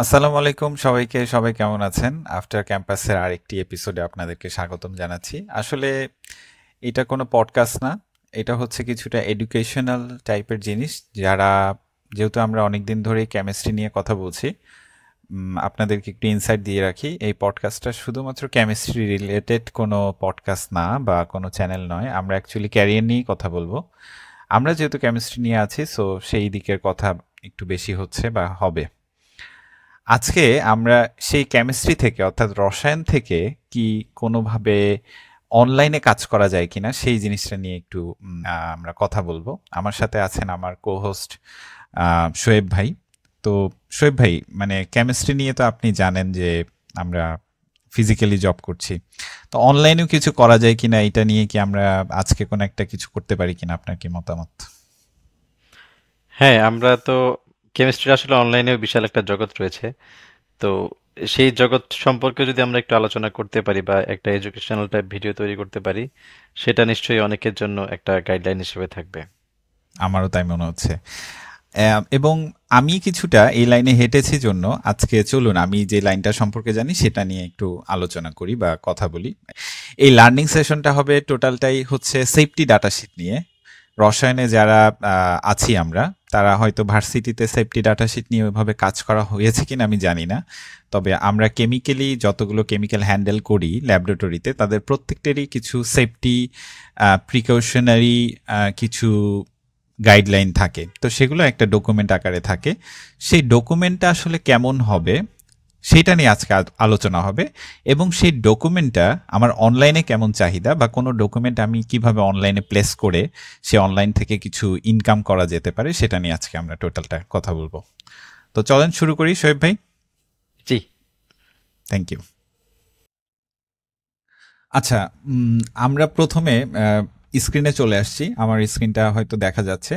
আসসালামু আলাইকুম সবাইকে। সবাই কেমন আছেন? আফটার ক্যাম্পাসের আরেকটি এপিসোডে আপনাদেরকে স্বাগতম জানাচ্ছি। আসলে এটা কোনো পডকাস্ট না, এটা হচ্ছে কিছুটা এডুকেশনাল টাইপের জিনিস। যারা যেহেতু আমরা অনেকদিন ধরেই কেমিস্ট্রি নিয়ে কথা বলছি, আপনাদেরকে একটু ইনসাইট দিয়ে রাখি, এই পডকাস্টটা শুধুমাত্র কেমিস্ট্রি রিলেটেড কোনো পডকাস্ট না বা কোনো চ্যানেল নয়। আমরা অ্যাকচুয়ালি ক্যারিয়ার নিয়েই কথা বলবো। আমরা যেহেতু কেমিস্ট্রি নিয়ে আছি, সো সেই দিকের কথা একটু বেশি হচ্ছে বা হবে। আজকে আমরা সেই কেমিস্ট্রি থেকে অর্থাৎ রসায়ন থেকে কি কোনোভাবে অনলাইনে কাজ করা যায় কিনা সেই জিনিসটা নিয়ে একটু আমরা কথা বলবো। আমার সাথে আছেন আমার কো-হোস্ট শোয়েব ভাই। তো শোয়েব ভাই, মানে কেমিস্ট্রি নিয়ে তো আপনি জানেন যে আমরা ফিজিক্যালি জব করছি, তো অনলাইনেও কিছু করা যায় কিনা এটা নিয়ে কি আমরা আজকে কোনো একটা কিছু করতে পারি কিনা, আপনার কি মতামত? হ্যাঁ, আমরা তো কেমিস্ট্রি আসলে অনলাইনেও বিশাল একটা জগৎ রয়েছে। তো সেই জগৎ সম্পর্কে যদি আমরা একটু আলোচনা করতে পারি বা একটা এডুকেশনাল টাইপ ভিডিও তৈরি করতে পারি, সেটা নিশ্চয়ই অনেকের জন্য একটা গাইডলাইন হিসেবে থাকবে। আমারও তাই মনে হচ্ছে। এবং আমি কিছুটা এই লাইনে হেঁটেছি জন্য আজকে চলুন আমি যে লাইনটা সম্পর্কে জানি সেটা নিয়ে একটু আলোচনা করি বা কথা বলি। এই লার্নিং সেশনটা হবে টোটালটাই হচ্ছে সেফটি ডাটাশিট নিয়ে। রসায়নে যারা আছি আমরা, তারা হয়তো ভার্সিটিতে সেফটি ডাটাশিট নিয়ে ওইভাবে কাজ করা হয়েছে কিনা আমি জানি না। তবে আমরা কেমিক্যালি যতগুলো কেমিক্যাল হ্যান্ডেল করি ল্যাবরেটরিতে, তাদের প্রত্যেকটারই কিছু সেফটি প্রিকশনারি কিছু গাইডলাইন থাকে। তো সেগুলো একটা ডকুমেন্ট আকারে থাকে। সেই ডকুমেন্টটা আসলে কেমন হবে সেটা নিয়ে আজকে আলোচনা হবে। এবং সেই ডকুমেন্টটা আমার অনলাইনে কেমন চাহিদা, বা কোনো ডকুমেন্ট আমি কিভাবে অনলাইনে প্লেস করে সে অনলাইন থেকে কিছু ইনকাম করা যেতে পারে সেটা নিয়ে আজকে আমরা টোটালটা কথা বলবো। তো চলেন শুরু করি শোয়েব ভাই। জি। Thank you. আচ্ছা, আমরা প্রথমে স্ক্রিনে চলে আসছি, আমার স্ক্রিনটা হয়তো দেখা যাচ্ছে।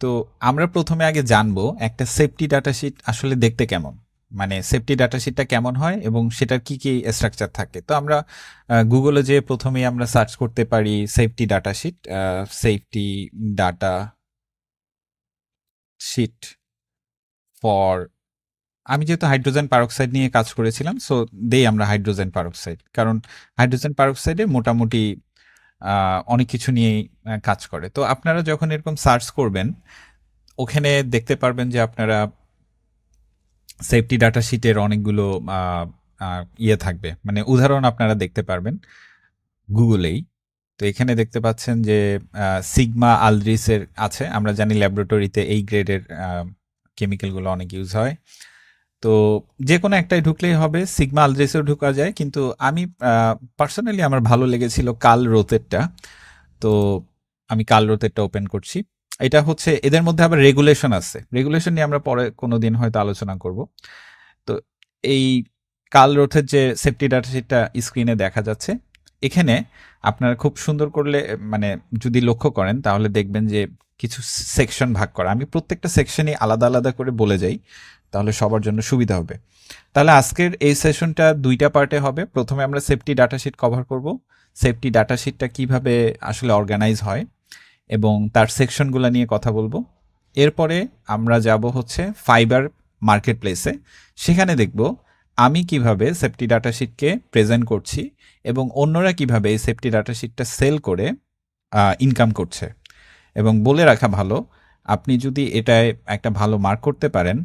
তো আমরা প্রথমে আগে জানবো একটা সেফটি ডাটাশিট আসলে দেখতে কেমন, মানে সেফটি ডাটাশিটটা কেমন হয় এবং সেটার কি কি স্ট্রাকচার থাকে। তো আমরা গুগলে যে প্রথমেই আমরা সার্চ করতে পারি safety datasheet, safety data sheet for, আমি যেহেতু হাইড্রোজেন পারক্সাইড নিয়ে কাজ করেছিলাম, সো দেই আমরা হাইড্রোজেন পারক্সাইড, কারণ হাইড্রোজেন পারক্সাইডে মোটামুটি অনেক কিছু নিয়েই কাজ করে। তো আপনারা যখন এরকম সার্চ করবেন, ওখানে দেখতে পারবেন যে আপনারা সেফটি ডাটা শিটের অনেকগুলো আহ, ইয়ে থাকবে, মানে উদাহরণ আপনারা দেখতে পারবেন গুগলেই। তো এখানে দেখতে পাচ্ছেন যে সিগমা আলড্রিসের আছে, আমরা জানি ল্যাবরেটরিতে এই গ্রেডের কেমিক্যালগুলো অনেক ইউজ হয়। তো যে কোনো একটাই ঢুকলেই হবে, সিগমা আলড্রিসেও ঢোকা যায়, কিন্তু আমি পার্সোনালি আমার ভালো লেগেছিল কাল রোতেরটা। তো আমি কাল রোতেরটা ওপেন করছি। এটা হচ্ছে, এদের মধ্যে আবার রেগুলেশন আছে, রেগুলেশন নিয়ে আমরা পরে কোনো দিন হয়তো আলোচনা করব। তো এই কাল রোথের যে সেফটি ডাটাশিটটা স্ক্রিনে দেখা যাচ্ছে, এখানে আপনারা খুব সুন্দর করলে, মানে যদি লক্ষ্য করেন তাহলে দেখবেন যে কিছু সেকশন ভাগ করা। আমি প্রত্যেকটা সেকশনই আলাদা আলাদা করে বলে যাই, তাহলে সবার জন্য সুবিধা হবে। তাহলে আজকের এই সেশনটা দুইটা পার্টে হবে। প্রথমে আমরা সেফটি ডাটাশিট কভার করব, সেফটি ডাটাশিটটা কিভাবে আসলে অর্গানাইজ হয় এবং তার সেকশনগুলো নিয়ে কথা বলবো। এরপরে আমরা যাব হচ্ছে ফাইবার মার্কেট প্লেসে, সেখানে দেখব আমি কিভাবে সেফটি ডাটাশিটকে প্রেজেন্ট করছি এবং অন্যরা কিভাবে এই সেফটি ডাটাশিটটা সেল করে ইনকাম করছে। এবং বলে রাখা ভালো, আপনি যদি এটায় একটা ভালো মার্ক করতে পারেন,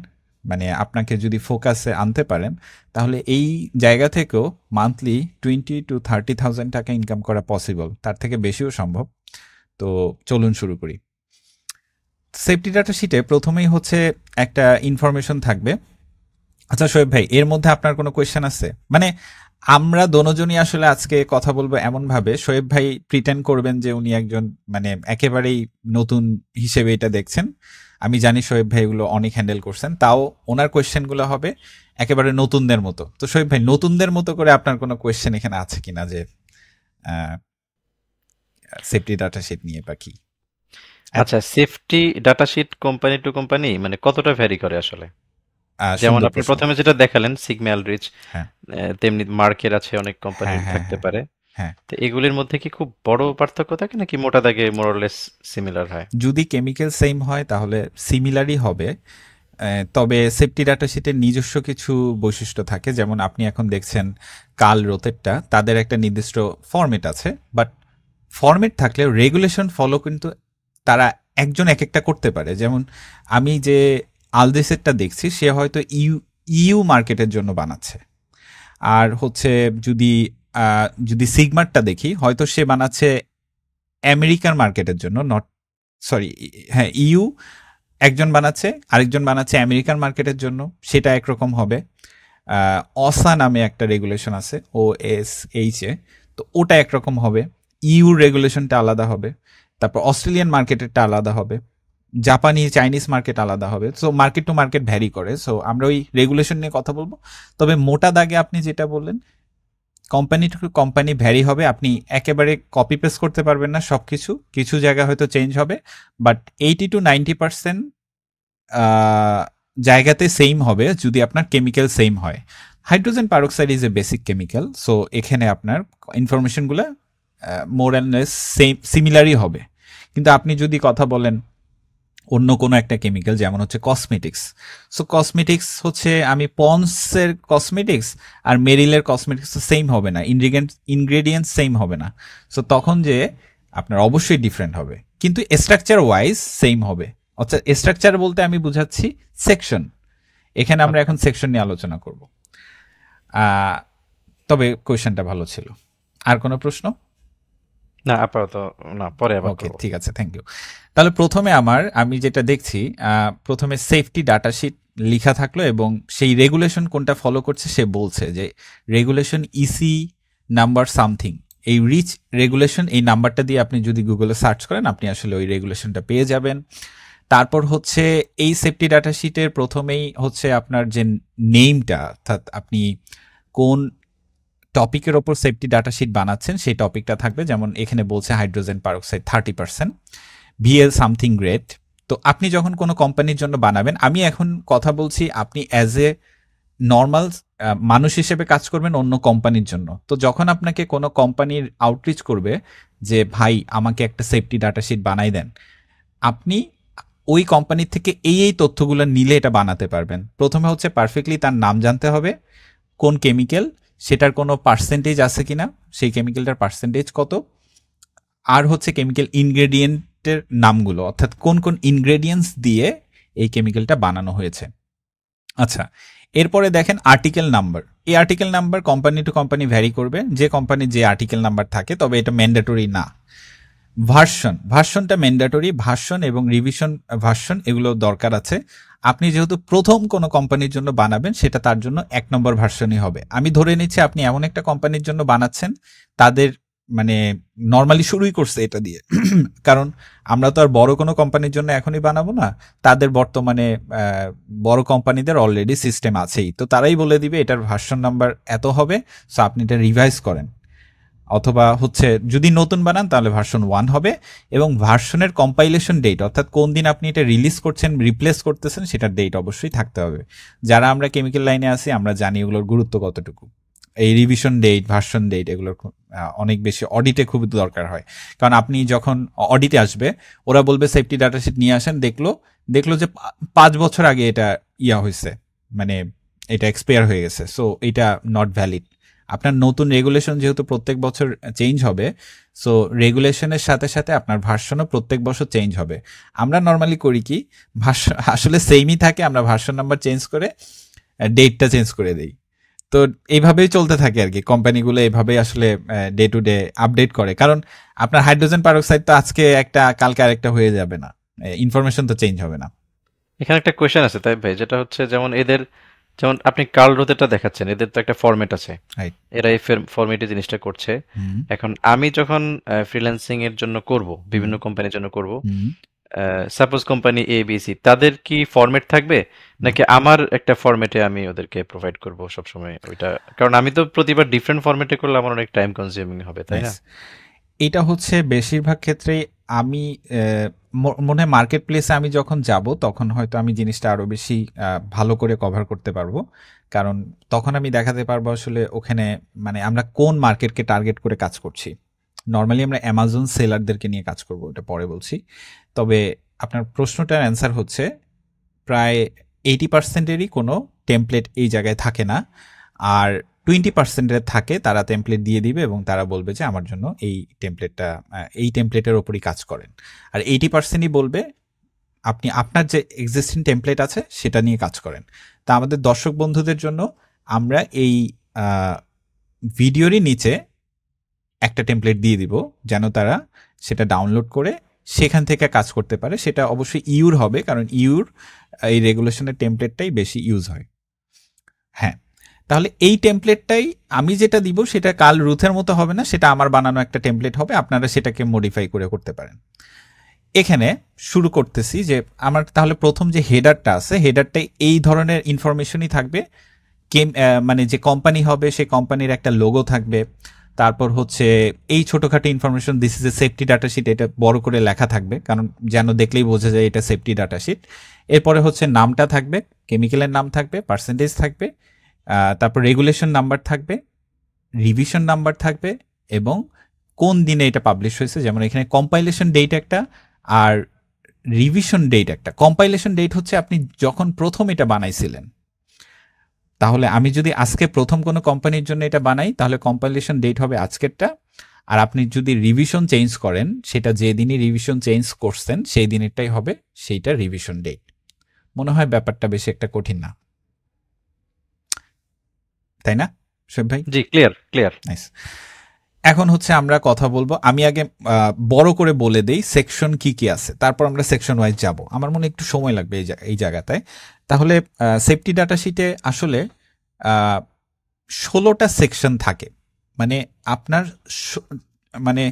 মানে আপনাকে যদি ফোকাসে আনতে পারেন, তাহলে এই জায়গা থেকেও মান্থলি 20,000 to 30,000 টাকা ইনকাম করা পসিবল, তার থেকে বেশিও সম্ভব। তো চলুন শুরু করি। সেফটি ডাটা শিটে প্রথমেই হচ্ছে একটা ইনফরমেশন থাকবে। আচ্ছা শোয়েব ভাই, এর মধ্যে আপনার কোনো কোয়েশ্চেন আছে? মানে আমরা দোনোজনই আসলে আজকে কথা বলবো এমন ভাবে, শোয়েব ভাই প্রিটেন্ড করবেন যে উনি একজন মানে একেবারেই নতুন হিসেবে এটা দেখছেন। আমি জানি শোয়েব ভাই এগুলো অনেক হ্যান্ডেল করছেন, তাও ওনার কোয়েশ্চেনগুলো হবে একেবারে নতুনদের মতো। তো শোয়েব ভাই, নতুনদের মতো করে আপনার কোনো কোয়েশ্চেন এখানে আছে কিনা, যে সেফটি ডাটা শিট নিয়ে বা কি? আচ্ছা, safety data sheet company to company মানে কতটা ভ্যারি করে আসলে? যেমন সুন্দর আপনি প্রশ্ন। প্রথমে যেটা দেখালেন সিগমা আলড্রিচ, হ্যাঁ, তেমনি মার্কের আছে, অনেক কোম্পানি হ্যাঁ, হ্যাঁ, থাকতে হ্যাঁ, পারে। হ্যাঁ। তো এগুলির মধ্যে কি খুব বড় পার্থক্য থাকে নাকি মোটা দাগে মোরলেস সিমিলার হয়? যদি কেমিক্যাল সেম হয় তাহলে সিমিলারই হবে। তবে সেফটি ডাটা শিটের নিজস্ব কিছু বৈশিষ্ট্য থাকে, যেমন আপনি এখন দেখছেন কাল রোতেরটা, তাদের একটা নির্দিষ্ট ফরম্যাট আছে, বাট ফরম্যাট থাকলে রেগুলেশন ফলো কিন্তু তারা একজন এক একটা করতে পারে। যেমন আমি যে আলদেসেরটা দেখছি, সে হয়তো ইউ মার্কেটের জন্য বানাচ্ছে, আর হচ্ছে যদি যদি সিগমারটা দেখি, হয়তো সে বানাচ্ছে আমেরিকান মার্কেটের জন্য, নট সরি, হ্যাঁ ইউ একজন বানাচ্ছে, আরেকজন বানাচ্ছে আমেরিকান মার্কেটের জন্য, সেটা একরকম হবে। অসা নামে একটা রেগুলেশন আছে, OSH, তো ওটা একরকম হবে। ইউ রেগুলেশনটা আলাদা হবে, তারপর অস্ট্রেলিয়ান মার্কেটেরটা আলাদা হবে, জাপানি চাইনিজ মার্কেট আলাদা হবে। So market to market vary করে। সো আমরা ওই রেগুলেশন নিয়ে কথা বলবো। তবে মোটা দাগে আপনি যেটা বললেন, কোম্পানি টু কোম্পানি ভ্যারি হবে, আপনি একেবারে কপি পেস্ট করতে পারবেন না সব কিছু, কিছু জায়গা হয়তো চেঞ্জ হবে, বাট 80 to 90% জায়গাতে সেম হবে যদি আপনার কেমিক্যাল সেম হয়। Hydrogen peroxide is a basic chemical, so এখানে আপনার ইনফরমেশনগুলো মোর অ্যান্ড লেস সেম সিমিলারই হবে। কিন্তু আপনি যদি কথা বলেন অন্য কোনো একটা কেমিক্যাল, যেমন হচ্ছে কসমেটিক্স, সো কসমেটিক্স হচ্ছে আমি পন্সের কসমেটিক্স আর মেরিলের কসমেটিক্স সেম হবে না, ইনগ্রেডিয়েন্টস সেম হবে না। সো তখন যে আপনার অবশ্যই ডিফারেন্ট হবে, কিন্তু স্ট্রাকচার ওয়াইজ সেম হবে। অর্থাৎ স্ট্রাকচার বলতে আমি বুঝাচ্ছি সেকশন। এখানে আমরা এখন সেকশন নিয়ে আলোচনা করব। তবে কোয়েশ্চেনটা ভালো ছিল। আর কোনো প্রশ্ন? না আপাতত না, পরে আবার ওকে, করবো। ঠিক আছে, থ্যাংক ইউ। তাহলে প্রথমে আমি যেটা দেখছি, প্রথমে সেফটি ডাটা শিট লিখা থাকলো এবং সেই রেগুলেশন কোনটা ফলো করছে সে বলছে যে রেগুলেশন ইসি নাম্বার সামথিং, এই রিচ রেগুলেশন, এই নাম্বারটা দিয়ে আপনি যদি গুগলে সার্চ করেন আপনি আসলে ওই রেগুলেশনটা পেয়ে যাবেন। তারপর হচ্ছে এই সেফটি ডাটা শিটের প্রথমেই হচ্ছে আপনার যে নেমটা, অর্থাৎ আপনি কোন টপিকের ওপর সেফটি ডাটা শিট বানাচ্ছেন সেই টপিকটা থাকবে। যেমন এখানে বলছে hydrogen peroxide 30%, VL something grade. তো আপনি যখন কোনো কোম্পানির জন্য বানাবেন, আমি এখন কথা বলছি আপনি অ্যাজ এ নর্মাল মানুষ হিসেবে কাজ করবেন অন্য কোম্পানির জন্য। তো যখন আপনাকে কোনো কোম্পানির আউটরিচ করবে যে ভাই আমাকে একটা সেফটি ডাটা শিট বানাই দেন, আপনি ওই কোম্পানির থেকে এই তথ্যগুলো নিলে এটা বানাতে পারবেন। প্রথমে হচ্ছে পারফেক্টলি তার নাম জানতে হবে, কোন কেমিক্যাল, সেটার কোনো পার্সেন্টেজ আছে কিনা, সেই কেমিক্যালটার পার্সেন্টেজ কত, আর হচ্ছে কেমিক্যাল ইনগ্রেডিয়েন্টের নামগুলো, অর্থাৎ কোন কোন ইনগ্রেডিয়েন্টস দিয়ে এই কেমিক্যালটা বানানো হয়েছে। আচ্ছা, এরপরে দেখেন আর্টিকেল নাম্বার। এই article number company to company vary করবে, যে কোম্পানির যে আর্টিকেল নাম্বার থাকে, তবে এটা ম্যান্ডেটরি না। ভার্সনটা ম্যান্ডেটরি, ভার্সন এবং রিভিশন ভার্সন এগুলো দরকার আছে। আপনি যেহেতু প্রথম কোনো কোম্পানির জন্য বানাবেন, সেটা তার জন্য 1 নম্বর ভার্সনই হবে। আমি ধরে নিচ্ছি আপনি এমন একটা কোম্পানির জন্য বানাচ্ছেন, তাদের মানে নর্মালি শুরুই করছে এটা দিয়ে কারণ আমরা তো আর বড় কোনো কোম্পানির জন্য এখনই বানাবো না, তাদের বর্তমানে বড় কোম্পানিদের অলরেডি সিস্টেম আছেই, তো তারাই বলে দিবে এটার ভার্সন নাম্বার এত হবে, সো আপনি এটা রিভাইজ করেন। অথবা হচ্ছে যদি নতুন বানান তাহলে ভার্সন 1 হবে, এবং ভার্সনের কম্পাইলেশন ডেট, অর্থাৎ কোন দিন আপনি এটা রিলিজ করছেন, রিপ্লেস করতেছেন, সেটার ডেট অবশ্যই থাকতে হবে। যারা আমরা কেমিক্যাল লাইনে আছি আমরা জানি এগুলোর গুরুত্ব কতটুকু। এই রিভিশন ডেট, ভার্সন ডেট এগুলোর অনেক বেশি অডিটে খুব দরকার হয়। কারণ আপনি যখন অডিটে আসবে, ওরা বলবে সেফটি ডাটা শিট নিয়ে আসেন, দেখলো যে 5 বছর আগে এটা হয়েছে, মানে এটা এক্সপায়ার হয়ে গেছে, সো এটা নট ভ্যালিড। আপনার নতুন রেগুলেশন যেহেতু প্রত্যেক বছর চেঞ্জ হবে, সো রেগুলেশনের সাথে সাথে আপনার ভার্সনও প্রত্যেক বছর চেঞ্জ হবে। আমরা নর্মালি করি কি, আসলে সেমই থাকে, আমরা ভার্সন নাম্বার চেঞ্জ করে ডেটটা চেঞ্জ করে দেই। তো এইভাবেই চলতে থাকে আর কি, কোম্পানিগুলো এইভাবেই আসলে ডে টু ডে আপডেট করে। কারণ আপনার হাইড্রোজেন পারক্সাইড তো আজকে একটা কালকে আরেকটা হয়ে যাবে না, ইনফরমেশন তো চেঞ্জ হবে না। এখানে একটা কোয়েশ্চেন আছে তাই ভাই, যেটা হচ্ছে যেমন এদের, যেমন আপনি কার্ল রোতেরটা দেখাচ্ছেন, এদের তো একটা ফরম্যাট আছে, রাইট। এরা এই ফরম্যাটে জিনিসটা করছে। এখন আমি যখন ফ্রিল্যান্সিং এর জন্য করব, বিভিন্ন কোম্পানির জন্য করব, suppose company A B C, তাদের কি ফরম্যাট থাকবে নাকি আমার একটা ফরম্যাটে আমি ওদেরকে প্রোভাইড করব সবসময় ওইটা? কারণ আমি তো প্রতিবার ডিফারেন্ট ফরম্যাটে করলে আমার অনেক টাইম কনজিউমিং হবে, তাই না? এটা হচ্ছে বেশিরভাগ ক্ষেত্রেই আমি মনে হয় মার্কেট প্লেসে আমি যখন যাব তখন হয়তো আমি জিনিসটা আরো বেশি ভালো করে কভার করতে পারবো। কারণ তখন আমি দেখাতে পারবো আসলে ওখানে মানে আমরা কোন মার্কেটকে টার্গেট করে কাজ করছি। নর্মালি আমরা অ্যামাজন সেলারদেরকে নিয়ে কাজ করবো, এটা পরে বলছি। তবে আপনার প্রশ্নটার অ্যান্সার হচ্ছে প্রায় 80%-এরই কোনো টেমপ্লেট এই জায়গায় থাকে না, আর 20%-এর থাকে, তারা টেমপ্লেট দিয়ে দিবে এবং তারা বলবে যে আমার জন্য এই টেমপ্লেটের ওপরই কাজ করেন। আর 80%ই বলবে আপনি আপনার যে এক্সিস্টিং টেমপ্লেট আছে সেটা নিয়ে কাজ করেন। তা আমাদের দর্শক বন্ধুদের জন্য আমরা এই ভিডিওরই নিচে একটা টেমপ্লেট দিয়ে দিব, যেন তারা সেটা ডাউনলোড করে সেখান থেকে কাজ করতে পারে। সেটা অবশ্যই ইউর হবে, কারণ ইউর এই রেগুলেশনের টেমপ্লেটটাই বেশি ইউজ হয়। হ্যাঁ, তাহলে এই টেমপ্লেটটাই আমি যেটা দিব সেটা কাল রুথের মতো হবে না, সেটা আমার বানানো একটা টেমপ্লেট হবে, আপনারা সেটাকে মডিফাই করে করতে পারেন। এখানে শুরু করতেছি যে আমার তাহলে প্রথম যে হেডারটা আছে, হেডারটাই এই ধরনের ইনফরমেশনই থাকবে। মানে যে কোম্পানি হবে সেই কোম্পানির একটা লোগো থাকবে, তারপর হচ্ছে এই ছোটোখাটো information, this is a safety data sheet, এটা বড় করে লেখা থাকবে, কারণ যেন দেখলেই বোঝা যায় এটা সেফটি ডাটা শিট। এরপরে হচ্ছে নামটা থাকবে, কেমিক্যালের নাম থাকবে, পার্সেন্টেজ থাকবে, তারপর রেগুলেশন নাম্বার থাকবে, রিভিশন নাম্বার থাকবে, এবং কোন দিনে এটা পাবলিশ হয়েছে, যেমন এখানে কম্পাইলেশন ডেট একটা আর রিভিশন ডেট একটা। কম্পাইলেশন ডেট হচ্ছে আপনি যখন প্রথম এটা বানাইছিলেন, তাহলে আমি যদি আজকে প্রথম কোনো কোম্পানির জন্য এটা বানাই তাহলে কম্পাইলেশন ডেট হবে আজকেরটা, আর আপনি যদি রিভিশন চেঞ্জ করেন সেটা যে দিনই রিভিশন চেঞ্জ করছেন সেই দিনেরটাই হবে সেইটা রিভিশন ডেট। মনে হয় ব্যাপারটা বেশি একটা কঠিন না, তাই না শোয়েব ভাই? জি, ক্লিয়ার ক্লিয়ার। নাইস। এখন হচ্ছে আমরা কথা বলবো, আমি আগে বড় করে বলে দেই সেকশন কি কি আছে, তারপর আমরা সেকশন ওয়াইজ যাব। আমার মনে একটু সময় লাগবে এই জায়গাটায়। তাহলে সেফটি ডাটা শিটে আসলে 16টা সেকশন থাকে। মানে আপনার মানে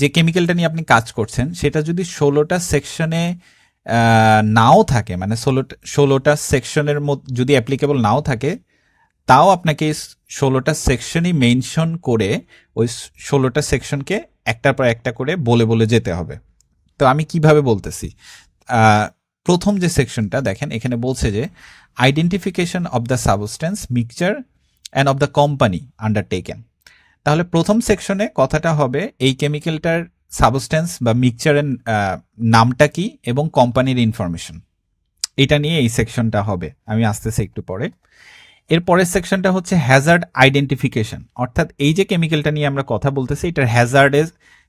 যে কেমিক্যালটা নিয়ে আপনি কাজ করছেন সেটা যদি 16টা সেকশনে নাও থাকে, মানে 16টা সেকশনের মধ্যে যদি অ্যাপ্লিকেবল নাও থাকে, তাও আপনাকে 16টা সেকশনই মেনশন করে ওই 16টা সেকশনকে একটার পর একটা করে বলে বলে যেতে হবে। তো আমি কিভাবে বলতেছি, প্রথম যে সেকশনটা দেখেন এখানে বলছে যে identification of the substance, mixture and of the company undertaken. তাহলে প্রথম সেকশনে কথাটা হবে এই কেমিক্যালটার সাবস্টেন্স বা মিক্সচারের নামটা কি এবং কোম্পানির ইনফরমেশন, এটা নিয়ে এই সেকশনটা হবে। আমি আসতেছি একটু পরে। এর পরের সেকশনটা হচ্ছে হ্যাজার্ড আইডেন্টিফিকেশন, অর্থাৎ এই যে কেমিক্যালটা নিয়ে আমরা কথা বলতেছি এটার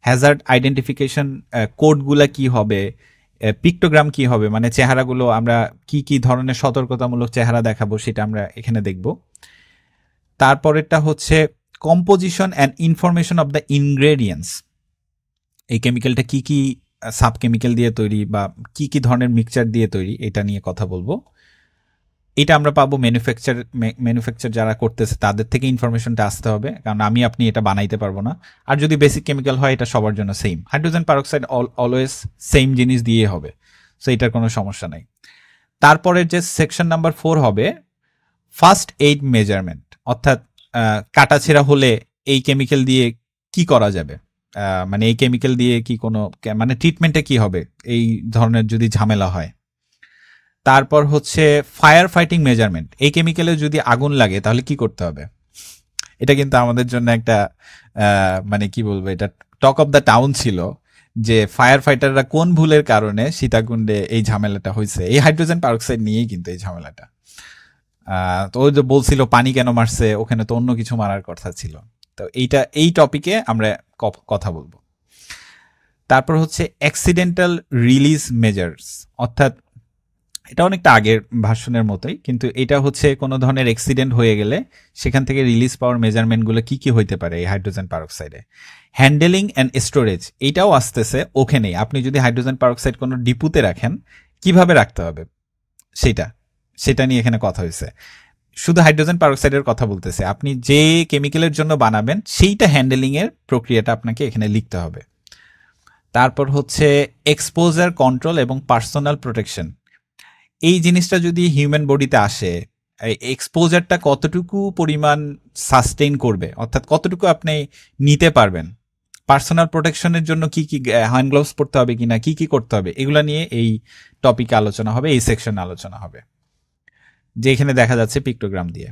হ্যাজার্ড আইডেন্টিফিকেশন কোডগুলা কি হবে, পিক্টোগ্রাম কি হবে, মানে চেহারাগুলো আমরা কি কি ধরনের সতর্কতামূলক চেহারা দেখাবো সেটা আমরা এখানে দেখব। তারপরেরটা হচ্ছে composition and information of the ingredients, এই কেমিক্যালটা কি কি সাব কেমিক্যাল দিয়ে তৈরি বা কি কি ধরনের মিক্সচার দিয়ে তৈরি, এটা নিয়ে কথা বলবো। এটা আমরা পাবো ম্যানুফ্যাকচার যারা করতেছে তাদের থেকে ইনফরমেশনটা আসতে হবে, কারণ আমি আপনি এটা বানাইতে পারবো না। আর যদি বেসিক কেমিক্যাল হয় এটা সবার জন্য same, hydrogen peroxide always same জিনিস দিয়ে হবে, সো এটার কোনো সমস্যা নাই। তারপরে যে সেকশন নাম্বার 4 হবে ফার্স্ট এইড মেজারমেন্ট, অর্থাৎ কাটাছেঁড়া হলে এই কেমিক্যাল দিয়ে কি করা যাবে, মানে এই কেমিক্যাল দিয়ে কি কোনো মানে ট্রিটমেন্টে কি হবে এই ধরনের যদি ঝামেলা হয়। তারপর হচ্ছে ফায়ার ফাইটিং মেজারমেন্ট, এই কেমিক্যালে যদি আগুন লাগে তাহলে কি করতে হবে। এটা কিন্তু আমাদের জন্য একটা মানে কি বলবো, এটা টক অফ দ্য টাউন ছিল যে ফায়ার ফাইটাররা কোন ভুলের কারণে সীতাকুণ্ডে এই ঝামেলাটা হয়েছে, এই হাইড্রোজেন পারঅক্সাইড নিয়েই কিন্তু এই ঝামেলাটা। তো ওই যে বলছিল পানি কেন মারছে, ওখানে তো অন্য কিছু মারার কথা ছিল। তো এই টপিকে আমরা কথা বলবো। তারপর হচ্ছে অ্যাক্সিডেন্টাল রিলিজ মেজার্স, অর্থাৎ এটা অনেকটা আগের ভার্সনের মতোই, কিন্তু এটা হচ্ছে কোনো ধরনের অ্যাক্সিডেন্ট হয়ে গেলে সেখান থেকে রিলিজ পাওয়ার মেজারমেন্টগুলো কি কি হইতে পারে এই হাইড্রোজেন পারঅক্সাইডে। হ্যান্ডেলিং অ্যান্ড স্টোরেজ, এইটাও আসতেছে ওখানেই। আপনি যদি হাইড্রোজেন পারঅক্সাইড কোনো ডিপুতে রাখেন কিভাবে রাখতে হবে সেটা নিয়ে এখানে কথা হয়েছে। শুধু হাইড্রোজেন পারঅক্সাইডের কথা বলতেছে, আপনি যে কেমিক্যালের জন্য বানাবেন সেইটা হ্যান্ডেলিংয়ের প্রক্রিয়াটা আপনাকে এখানে লিখতে হবে। তারপর হচ্ছে এক্সপোজার কন্ট্রোল এবং পার্সোনাল প্রোটেকশন, এই জিনিসটা যদি হিউম্যান বডিতে আসে, এক্সপোজারটা কতটুকু পরিমাণ সাস্টেইন করবে, অর্থাৎ কতটুকু আপনি নিতে পারবেন, পার্সোনাল প্রোটেকশনের জন্য কি কি হ্যান্ড গ্লোভস পরতে হবে কিনা, কি কি করতে হবে, এগুলা নিয়ে এই টপিকে আলোচনা হবে, এই সেকশনে আলোচনা হবে, যে এখানে দেখা যাচ্ছে পিক্টোগ্রাম দিয়ে।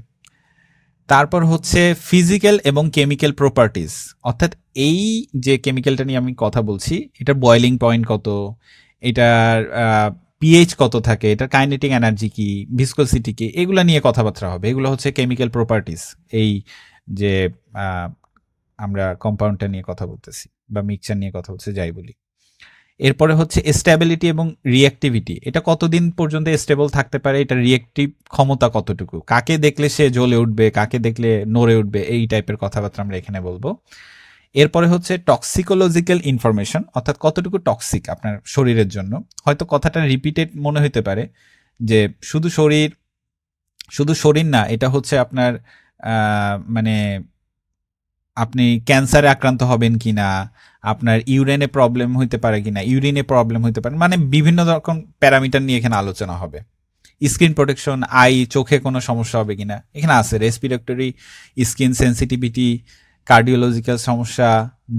তারপর হচ্ছে ফিজিক্যাল এবং কেমিক্যাল প্রপার্টিজ, অর্থাৎ এই যে কেমিক্যালটা নিয়ে আমি কথা বলছি এটার বয়লিং পয়েন্ট কত, এটার পিএইচ কত থাকে, এটার কাইনেটিক এনার্জি কি, ভিসকোসিটি কি, এগুলো নিয়ে কথাবার্তা হবে। এগুলো হচ্ছে কেমিক্যাল প্রপার্টিস, এই যে আমরা কম্পাউন্ডটা নিয়ে কথা বলতেছি বা মিক্সচার নিয়ে কথা বলছি, যাই বলি। এরপরে হচ্ছে স্টেবিলিটি এবং রিঅ্যাক্টিভিটি, এটা কতদিন পর্যন্ত স্টেবল থাকতে পারে, এটা রিঅ্যাক্টিভ ক্ষমতা কতটুকু, কাকে দেখলে সে জ্বলে উঠবে, কাকে দেখলে নড়ে উঠবে, এই টাইপের কথাবার্তা আমরা এখানে বলবো। এরপরে হচ্ছে টক্সিকোলজিক্যাল ইনফরমেশন, অর্থাৎ কতটুকু টক্সিক আপনার শরীরের জন্য। হয়তো কথাটা রিপিটেড মনে হতে পারে যে শুধু শরীর না, এটা হচ্ছে আপনার মানে আপনি ক্যান্সারে আক্রান্ত হবেন কিনা, আপনার ইউরিনে প্রবলেম হইতে পারে কিনা, ইউরিনে প্রবলেম হইতে পারে, মানে বিভিন্ন রকম প্যারামিটার নিয়ে এখানে আলোচনা হবে। স্কিন প্রোটেকশন, চোখে কোনো সমস্যা হবে কিনা এখানে আছে, রেসপিরেটরি, স্কিন সেন্সিটিভিটি, কার্ডিওলজিক্যাল সমস্যা,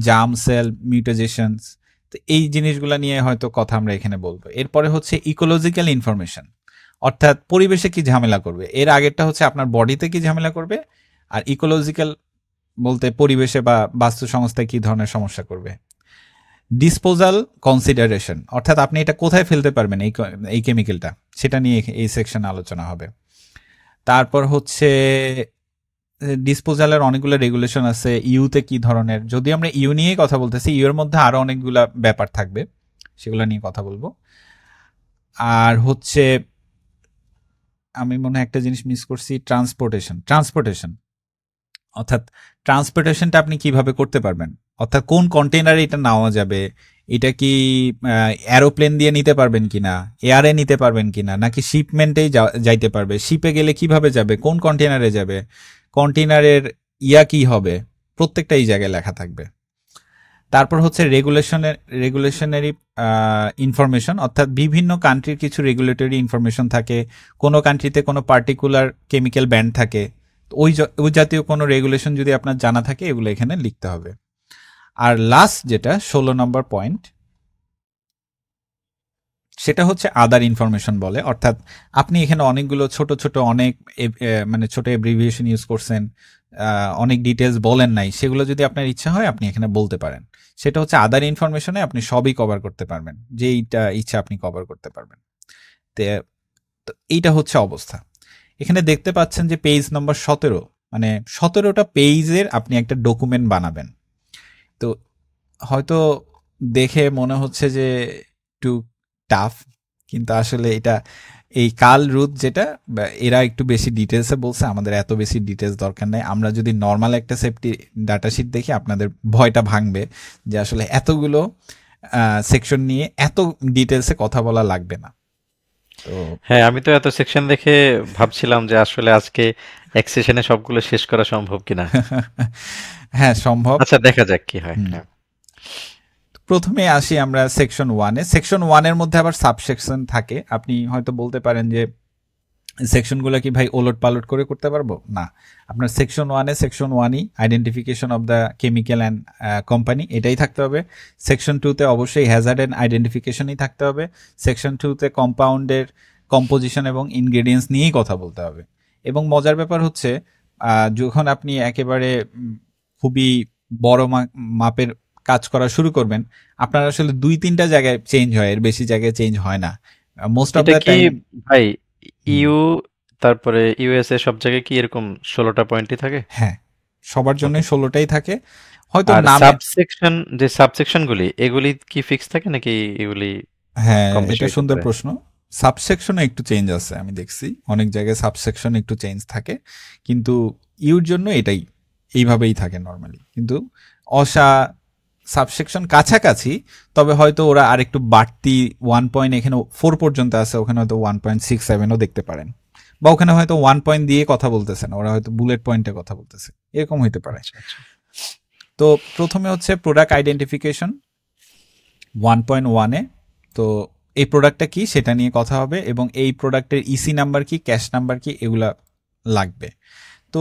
জার্ম সেল মিউটেশনস, তো এই জিনিসগুলো নিয়ে হয়তো কথা আমরা এখানে বলবো। এরপরে হচ্ছে ইকোলজিক্যাল ইনফরমেশন, অর্থাৎ পরিবেশে কি ঝামেলা করবে, এর আগেরটা হচ্ছে আপনার বডিতে কি ঝামেলা করবে, আর ইকোলজিক্যাল বলতে পরিবেশে বা বাস্তু সংস্থায় কি ধরনের সমস্যা করবে। ডিসপোজাল কনসিডারেশন, অর্থাৎ আপনি এটা কোথায় ফেলতে পারবেন এই কেমিক্যালটা, সেটা নিয়ে এই সেকশনে আলোচনা হবে। তারপর হচ্ছে ডিসপোজালের অনেকগুলো রেগুলেশন আছে, ইউতে কি ধরনের, যদি আমরা ইউ নিয়েই কথা বলতেছি, ইউ এর মধ্যে আরো অনেকগুলা ব্যাপার থাকবে, সেগুলো নিয়ে কথা বলবো। আর হচ্ছে আমি মনে হয় একটা জিনিস মিস করছি, ট্রান্সপোর্টেশন, অর্থাৎ ট্রান্সপোর্টেশনটা আপনি কিভাবে করতে পারবেন, অর্থাৎ কোন কন্টেনারে এটা নেওয়া যাবে, এটা কি এরোপ্লেন দিয়ে নিতে পারবেন কিনা, এয়ারে নিতে পারবেন কিনা, নাকি শিপমেন্টেই যাইতে পারবে, শিপে গেলে কিভাবে যাবে, কোন কন্টেনারে যাবে, কন্টেনারের কি হবে, প্রত্যেকটা এই জায়গায় লেখা থাকবে। তারপর হচ্ছে রেগুলেশনারি ইনফরমেশন, অর্থাৎ বিভিন্ন কান্ট্রির কিছু রেগুলেটরি ইনফরমেশন থাকে, কোনো কান্ট্রিতে কোনো পার্টিকুলার কেমিক্যাল ব্যান্ড থাকে, ওই জাতীয় কোনো রেগুলেশন যদি আপনার জানা থাকে এগুলো এখানে লিখতে হবে। আর লাস্ট যেটা 16 নম্বর পয়েন্ট, সেটা হচ্ছে আদার ইনফরমেশন বলে, অর্থাৎ আপনি এখানে অনেকগুলো ছোট অনেক মানে ছোট এব্রিভিয়েশন ইউজ করছেন, অনেক ডিটেলস বলেন নাই, সেগুলো যদি আপনার ইচ্ছা হয় আপনি এখানে বলতে পারেন। সেটা হচ্ছে আদার ইনফরমেশনে আপনি সবই কভার করতে পারবেন, যেইটা ইচ্ছা আপনি কভার করতে পারবেন। তো এইটা হচ্ছে অবস্থা। এখানে দেখতে পাচ্ছেন যে পেজ নম্বর 17, মানে 17টা পেজের আপনি একটা ডকুমেন্ট বানাবেন। তো হয়তো দেখে মনে হচ্ছে যে একটু টাফ, কিন্তু আসলে এটা এই কাল রুথ যেটা, এরা একটু বেশি ডিটেলসে বলছে, আমাদের এত বেশি ডিটেলস দরকার নেই। আমরা যদি নর্মাল একটা সেফটি ডাটা শিট দেখি আপনাদের ভয়টা ভাঙবে যে আসলে এতগুলো সেকশন নিয়ে এত ডিটেলসে কথা বলা লাগবে না। তো হ্যাঁ, আমি তো এত সেকশন দেখে ভাবছিলাম যে আসলে আজকে এক সেশনে সবগুলো শেষ করা সম্ভব কিনা। হ্যাঁ সম্ভব। আচ্ছা, দেখা যাক কি হয়। হ্যাঁ। প্রথমে আসি আমরা সেকশন 1-এ। সেকশন 1-এর মধ্যে আবার সাবসেকশন থাকে। আপনি হয়তো বলতে পারেন যে সেকশনগুলো কি ভাই ওলট পালট করে করতে পারবো? না, আপনার সেকশন 1-এ সেকশন 1ই identification of the chemical and company, এটাই থাকতে হবে। সেকশন 2-তে অবশ্যই হ্যাজার্ড অ্যান্ড আইডেন্টিফিকেশনই থাকতে হবে। সেকশন 2-তে কম্পাউন্ডের কম্পোজিশন এবং ইনগ্রেডিয়েন্টস নিয়েই কথা বলতে হবে। এবং মজার ব্যাপার হচ্ছে যখন আপনি একেবারে খুবই বড় মাপের কাজ করা শুরু করবেন, আপনার আসলে 2-3টা জায়গায় চেঞ্জ হয়, এর বেশি জায়গায় চেঞ্জ হয় না মোস্ট অফ এটা দ্য কি টাইম। ভাই, ইউ তারপরে ইউএসএ সব জায়গায় কি এরকম 16টা পয়েন্টই থাকে? হ্যাঁ, সবার জন্য ওকে। 16টাই থাকে, হয়তো আর নামে। সাবসেকশন, যে সাবসেকশন গুলি, এগুলি কি ফিক্স থাকে নাকি এগুলি হ্যাঁ, কম বেশি এটা হইতে সুন্দর পারে? প্রশ্ন। সাবসেকশনে একটু চেঞ্জ আছে, আমি দেখছি অনেক জায়গায় সাবসেকশন একটু চেঞ্জ থাকে, কিন্তু ইউর জন্য এটাই এইভাবেই থাকে নর্মালি। কিন্তু অসা সাবসেকশন কাছাকাছি, তবে হয়তো ওরা আরেকটু বাড়তি 1 পয়েন্ট, এখানে 4 পর্যন্ত আছে, ওখানে হয়তো 1.67ও দেখতে পারেন, বা ওখানে হয়তো 1 পয়েন্ট দিয়ে কথা বলতেছে না, ওরা হয়তো বুলেট পয়েন্টে কথা বলতেছে, এরকম হইতে পারে। আচ্ছা আচ্ছা। তো প্রথমে হচ্ছে প্রোডাক্ট আইডেন্টিফিকেশন 1.1-এ। তো এই প্রোডাক্টটা কি সেটা নিয়ে কথা হবে, এবং এই প্রোডাক্টের ইসি নাম্বার কি, ক্যাশ নাম্বার কি, এগুলা লাগবে। তো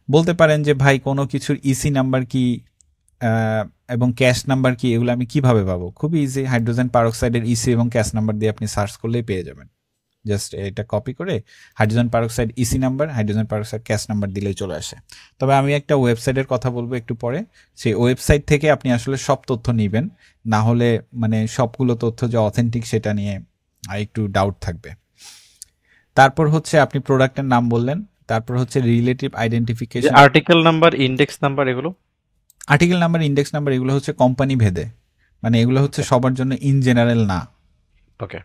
বলতে পারেন যে ভাই কোনো কিছুর ইসি নাম্বার কি এবং ক্যাশ নাম্বার কি, এগুলো আমি কিভাবে পাবো? খুবই ইজি, হাইড্রোজেন পারঅক্সাইডের ইসি এবং ক্যাশ নাম্বার দিয়ে আপনি সার্চ করলেই পেয়ে যাবেন। জাস্ট এটা কপি করে hydrogen peroxide EC number, hydrogen peroxide cash number দিলেই চলে আসে। তবে আমি একটা ওয়েবসাইটের কথা বলবো একটু পরে, সেই ওয়েবসাইট থেকে আপনি আসলে সব তথ্য নেবেন, না হলে মানে সবগুলো তথ্য যে অথেন্টিক সেটা নিয়ে আর একটু ডাউট থাকবে। তারপর হচ্ছে আপনি প্রোডাক্টের নাম বললেন, তারপর হচ্ছে relative identification. Article number, index number, এগুলো আর্টিকেল নাম্বার, ইন্ডেক্স নাম্বার এগুলো হচ্ছে কোম্পানি ভেদে, মানে এগুলো হচ্ছে সবার জন্য ইন জেনারেল না। ওকে।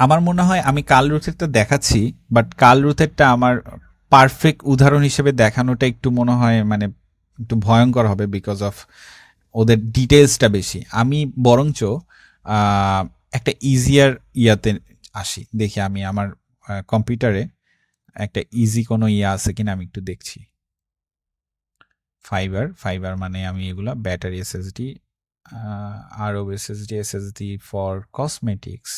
আমার মনে হয় আমি কার্ল রুথেরটা দেখাচ্ছি, বাট কার্ল রুথেরটা আমার পারফেক্ট উদাহরণ হিসেবে দেখানোটা একটু মনে হয় মানে একটু ভয়ঙ্কর হবে, বিকজ অফ ওদের ডিটেলসটা বেশি। আমি বরঞ্চ একটা ইজিয়ার ইয়াতে আসি, দেখি আমি আমার কম্পিউটারে একটা ইজি কোনো ইয়া আছে কিনা আমি একটু দেখছি। ফাইবার মানে আমি এগুলা ব্যাটারি এসএসডি, আরও এসএসডি ফর কসমেটিক্স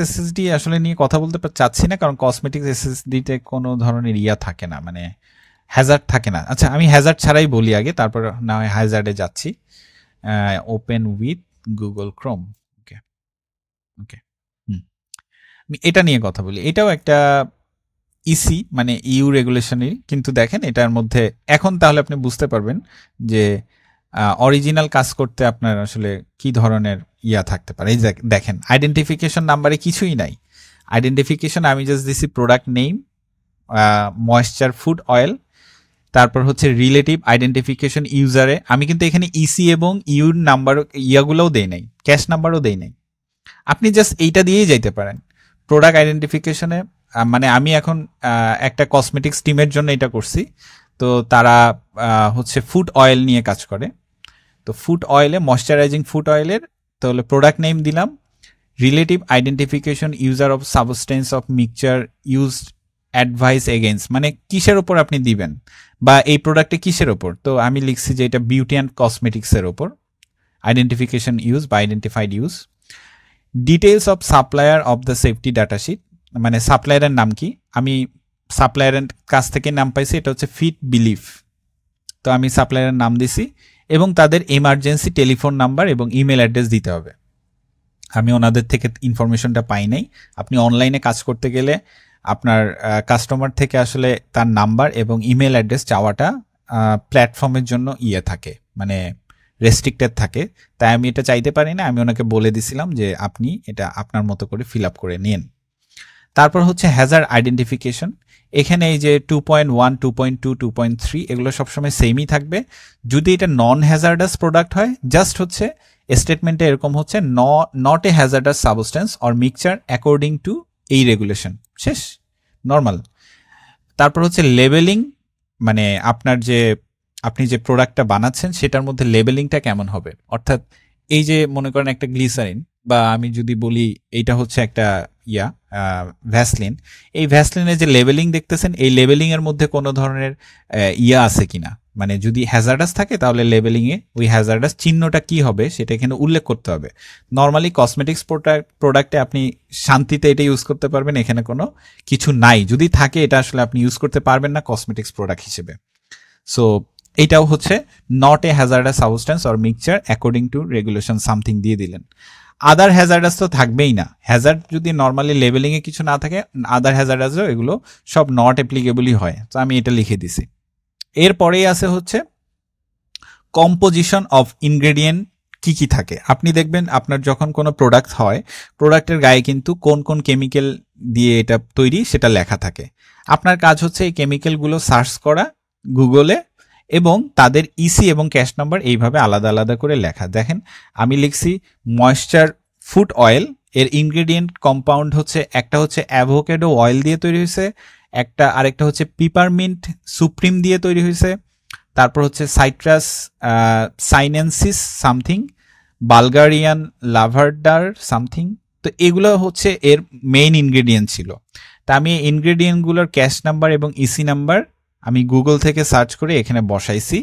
এসএসডি আসলে নিয়ে কথা বলতে চাচ্ছি না, কারণ কসমেটিক্স এসএসডিতে কোনো ধরনের ইয়া থাকে না, মানে হ্যাজার্ড থাকে না। আচ্ছা আমি হ্যাজার্ড ছাড়াই বলি আগে, তারপর না হয় হ্যাজার্ডে যাচ্ছি। Open with Google Chrome. Okay okay আমি এটা নিয়ে কথা বলি। এটাও একটা ইসি মানে ইউ রেগুলেশনই, কিন্তু দেখেন এটার মধ্যে এখন তাহলে আপনি বুঝতে পারবেন যে অরিজিনাল কাজ করতে আপনার আসলে কি ধরনের ইয়া থাকতে পারে। এই দেখেন আইডেন্টিফিকেশন নাম্বারে কিছুই নাই। আইডেন্টিফিকেশন আমি জাস্ট দিছি product name, moisture food oil, তারপর হচ্ছে রিলেটিভ আইডেন্টিফিকেশন ইউজারে আমি কিন্তু এখানে ইসি এবং ইউর নাম্বার ইয়াগুলোও দেই নাই, ক্যাশ নাম্বারও দেই নাই। আপনি জাস্ট এইটা দিয়েই যাইতে পারেন। প্রোডাক্ট আইডেন্টিফিকেশনে মানে আমি এখন একটা কসমেটিক্স টিমের জন্য এটা করছি, তো তারা হচ্ছে ফুড অয়েল নিয়ে কাজ করে। তো ফুড অয়েলে ময়শ্চারাইজিং ফুড অয়েলের তাহলে প্রোডাক্ট নেম দিলাম, relative identification user of substance of mixture used advice against, মানে কিসের ওপর আপনি দিবেন বা এই প্রোডাক্টে কিসের ওপর। তো আমি লিখছি যে এটা বিউটি অ্যান্ড কসমেটিক্সের ওপর, আইডেন্টিফিকেশন ইউজ বা identified use, details of supplier of the safety ডাটাশিট, মানে সাপ্লায়ারের নাম কি, আমি সাপ্লায়ারের কাছ থেকে নাম পাইছি, এটা হচ্ছে ফিট বিলিফ। তো আমি সাপ্লায়ারের নাম দিছি এবং তাদের এমার্জেন্সি টেলিফোন নাম্বার এবং ইমেল অ্যাড্রেস দিতে হবে। আমি ওনাদের থেকে ইনফরমেশনটা পাই নাই। আপনি অনলাইনে কাজ করতে গেলে আপনার কাস্টমার থেকে আসলে তার নাম্বার এবং ইমেল অ্যাড্রেস চাওয়াটা প্ল্যাটফর্মের জন্য ইয়ে থাকে, মানে রেস্ট্রিক্টেড থাকে। তাই আমি এটা চাইতে পারি না, আমি ওনাকে বলে দিছিলাম যে আপনি এটা আপনার মতো করে ফিল আপ করে নিন। তারপর হচ্ছে হ্যাজার্ড আইডেন্টিফিকেশন, এখানে এই যে 2.1, 2.2, 2.3 এগুলো সবসময় সেমই থাকবে। যদি এটা নন হ্যাজার্ডাস প্রোডাক্ট হয় জাস্ট হচ্ছে স্টেটমেন্টে এরকম হচ্ছে not a hazardous substance or mixture according to এই রেগুলেশন, শেষ, নর্মাল। তারপর হচ্ছে লেবেলিং, মানে আপনার যে আপনি যে প্রোডাক্টটা বানাচ্ছেন সেটার মধ্যে লেবেলিংটা কেমন হবে, অর্থাৎ এই যে মনে করেন একটা গ্লিসারিন, বা আমি যদি বলি এইটা হচ্ছে একটা ভ্যাসলিন, এই ভ্যাসলিনের যে লেবেলিং দেখতেছেন এই লেবেলিং এর মধ্যে কোনো ধরনের ইয়া আছে কিনা, মানে যদি হ্যাজার্ডাস থাকে তাহলে লেবেলিংয়ে ওই হ্যাজার্ডাস চিহ্নটা কি হবে সেটা এখানে উল্লেখ করতে হবে। নর্মালি কসমেটিক্স প্রোডাক্টে আপনি শান্তিতে এটা ইউজ করতে পারবেন, এখানে কোনো কিছু নাই, যদি থাকে এটা আসলে আপনি ইউজ করতে পারবেন না কসমেটিক্স প্রোডাক্ট হিসেবে। সো এইটাও হচ্ছে not a hazardous substance or mixture according to regulation something দিয়ে দিলেন। আদার হ্যাজার্ডাস তো থাকবেই না, হ্যাজার্ড যদি নর্মালি লেবেলিংয়ে কিছু না থাকে আদার হ্যাজার্ডাসও এগুলো সব নট অ্যাপ্লিকেবলই হয়, তো আমি এটা লিখে দিছি। এরপরেই আছে হচ্ছে কম্পোজিশন অফ ইনগ্রেডিয়েন্ট কি কি থাকে। আপনি দেখবেন আপনার যখন কোনো প্রোডাক্ট হয় প্রোডাক্টের গায়ে কিন্তু কোন কোন কেমিক্যাল দিয়ে এটা তৈরি সেটা লেখা থাকে। আপনার কাজ হচ্ছে এই কেমিক্যালগুলো সার্চ করা গুগলে এবং তাদের ইসি এবং ক্যাশ নাম্বার এইভাবে আলাদা আলাদা করে লেখা। দেখেন আমি লিখছি ময়েশ্চার ফুড অয়েল, এর ইনগ্রেডিয়েন্ট কম্পাউন্ড হচ্ছে একটা হচ্ছে অ্যাভোকেডো অয়েল দিয়ে তৈরি হয়েছে, আরেকটা হচ্ছে পিপারমিন্ট সুপ্রিম দিয়ে তৈরি হয়েছে, তারপর হচ্ছে সাইট্রাস সাইনেন্সিস সামথিং, বালগারিয়ান লাভারডার সামথিং। তো এগুলো হচ্ছে এর মেইন ইনগ্রেডিয়েন্ট ছিল। তা আমি এই ইনগ্রেডিয়েন্টগুলোর ক্যাশ নাম্বার এবং ইসি নাম্বার আমি গুগল থেকে সার্চ করে এখানে বসাইছি।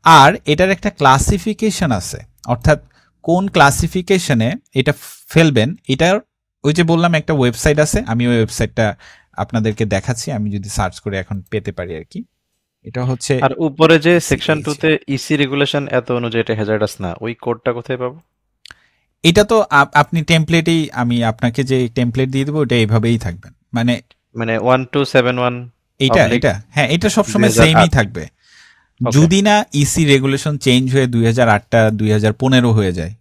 আর এটার একটা ক্লাসিফিকেশন আছে, অর্থাৎ কোন ক্লাসিফিকেশনে এটা ফেলবেন এটার ওই যে বললাম একটা ওয়েবসাইট আছে, আমি ওই ওয়েবসাইটটা আপনাদেরকে দেখাচ্ছি, আমি যদি সার্চ করে এখন পেতে পারি আর কি। এটা হচ্ছে আর উপরে যে সেকশন 2 তে ইসি রেগুলেশন এত অনুযায়ী এটা হ্যাজার্ডাস না, ওই কোডটা কোথায় পাবো? এটা তো আপনি টেমপ্লেটেই, আমি আপনাকে যে টেমপ্লেট দিয়ে দেবো ওটা এইভাবেই থাকবেন, মানে 1271 এটা হ্যাঁ এটা সবসময় সেমই থাকবে। যদি না ইসি রেগুলেশন চেঞ্জ হয়ে 2008টা 2015 হয়ে যায়,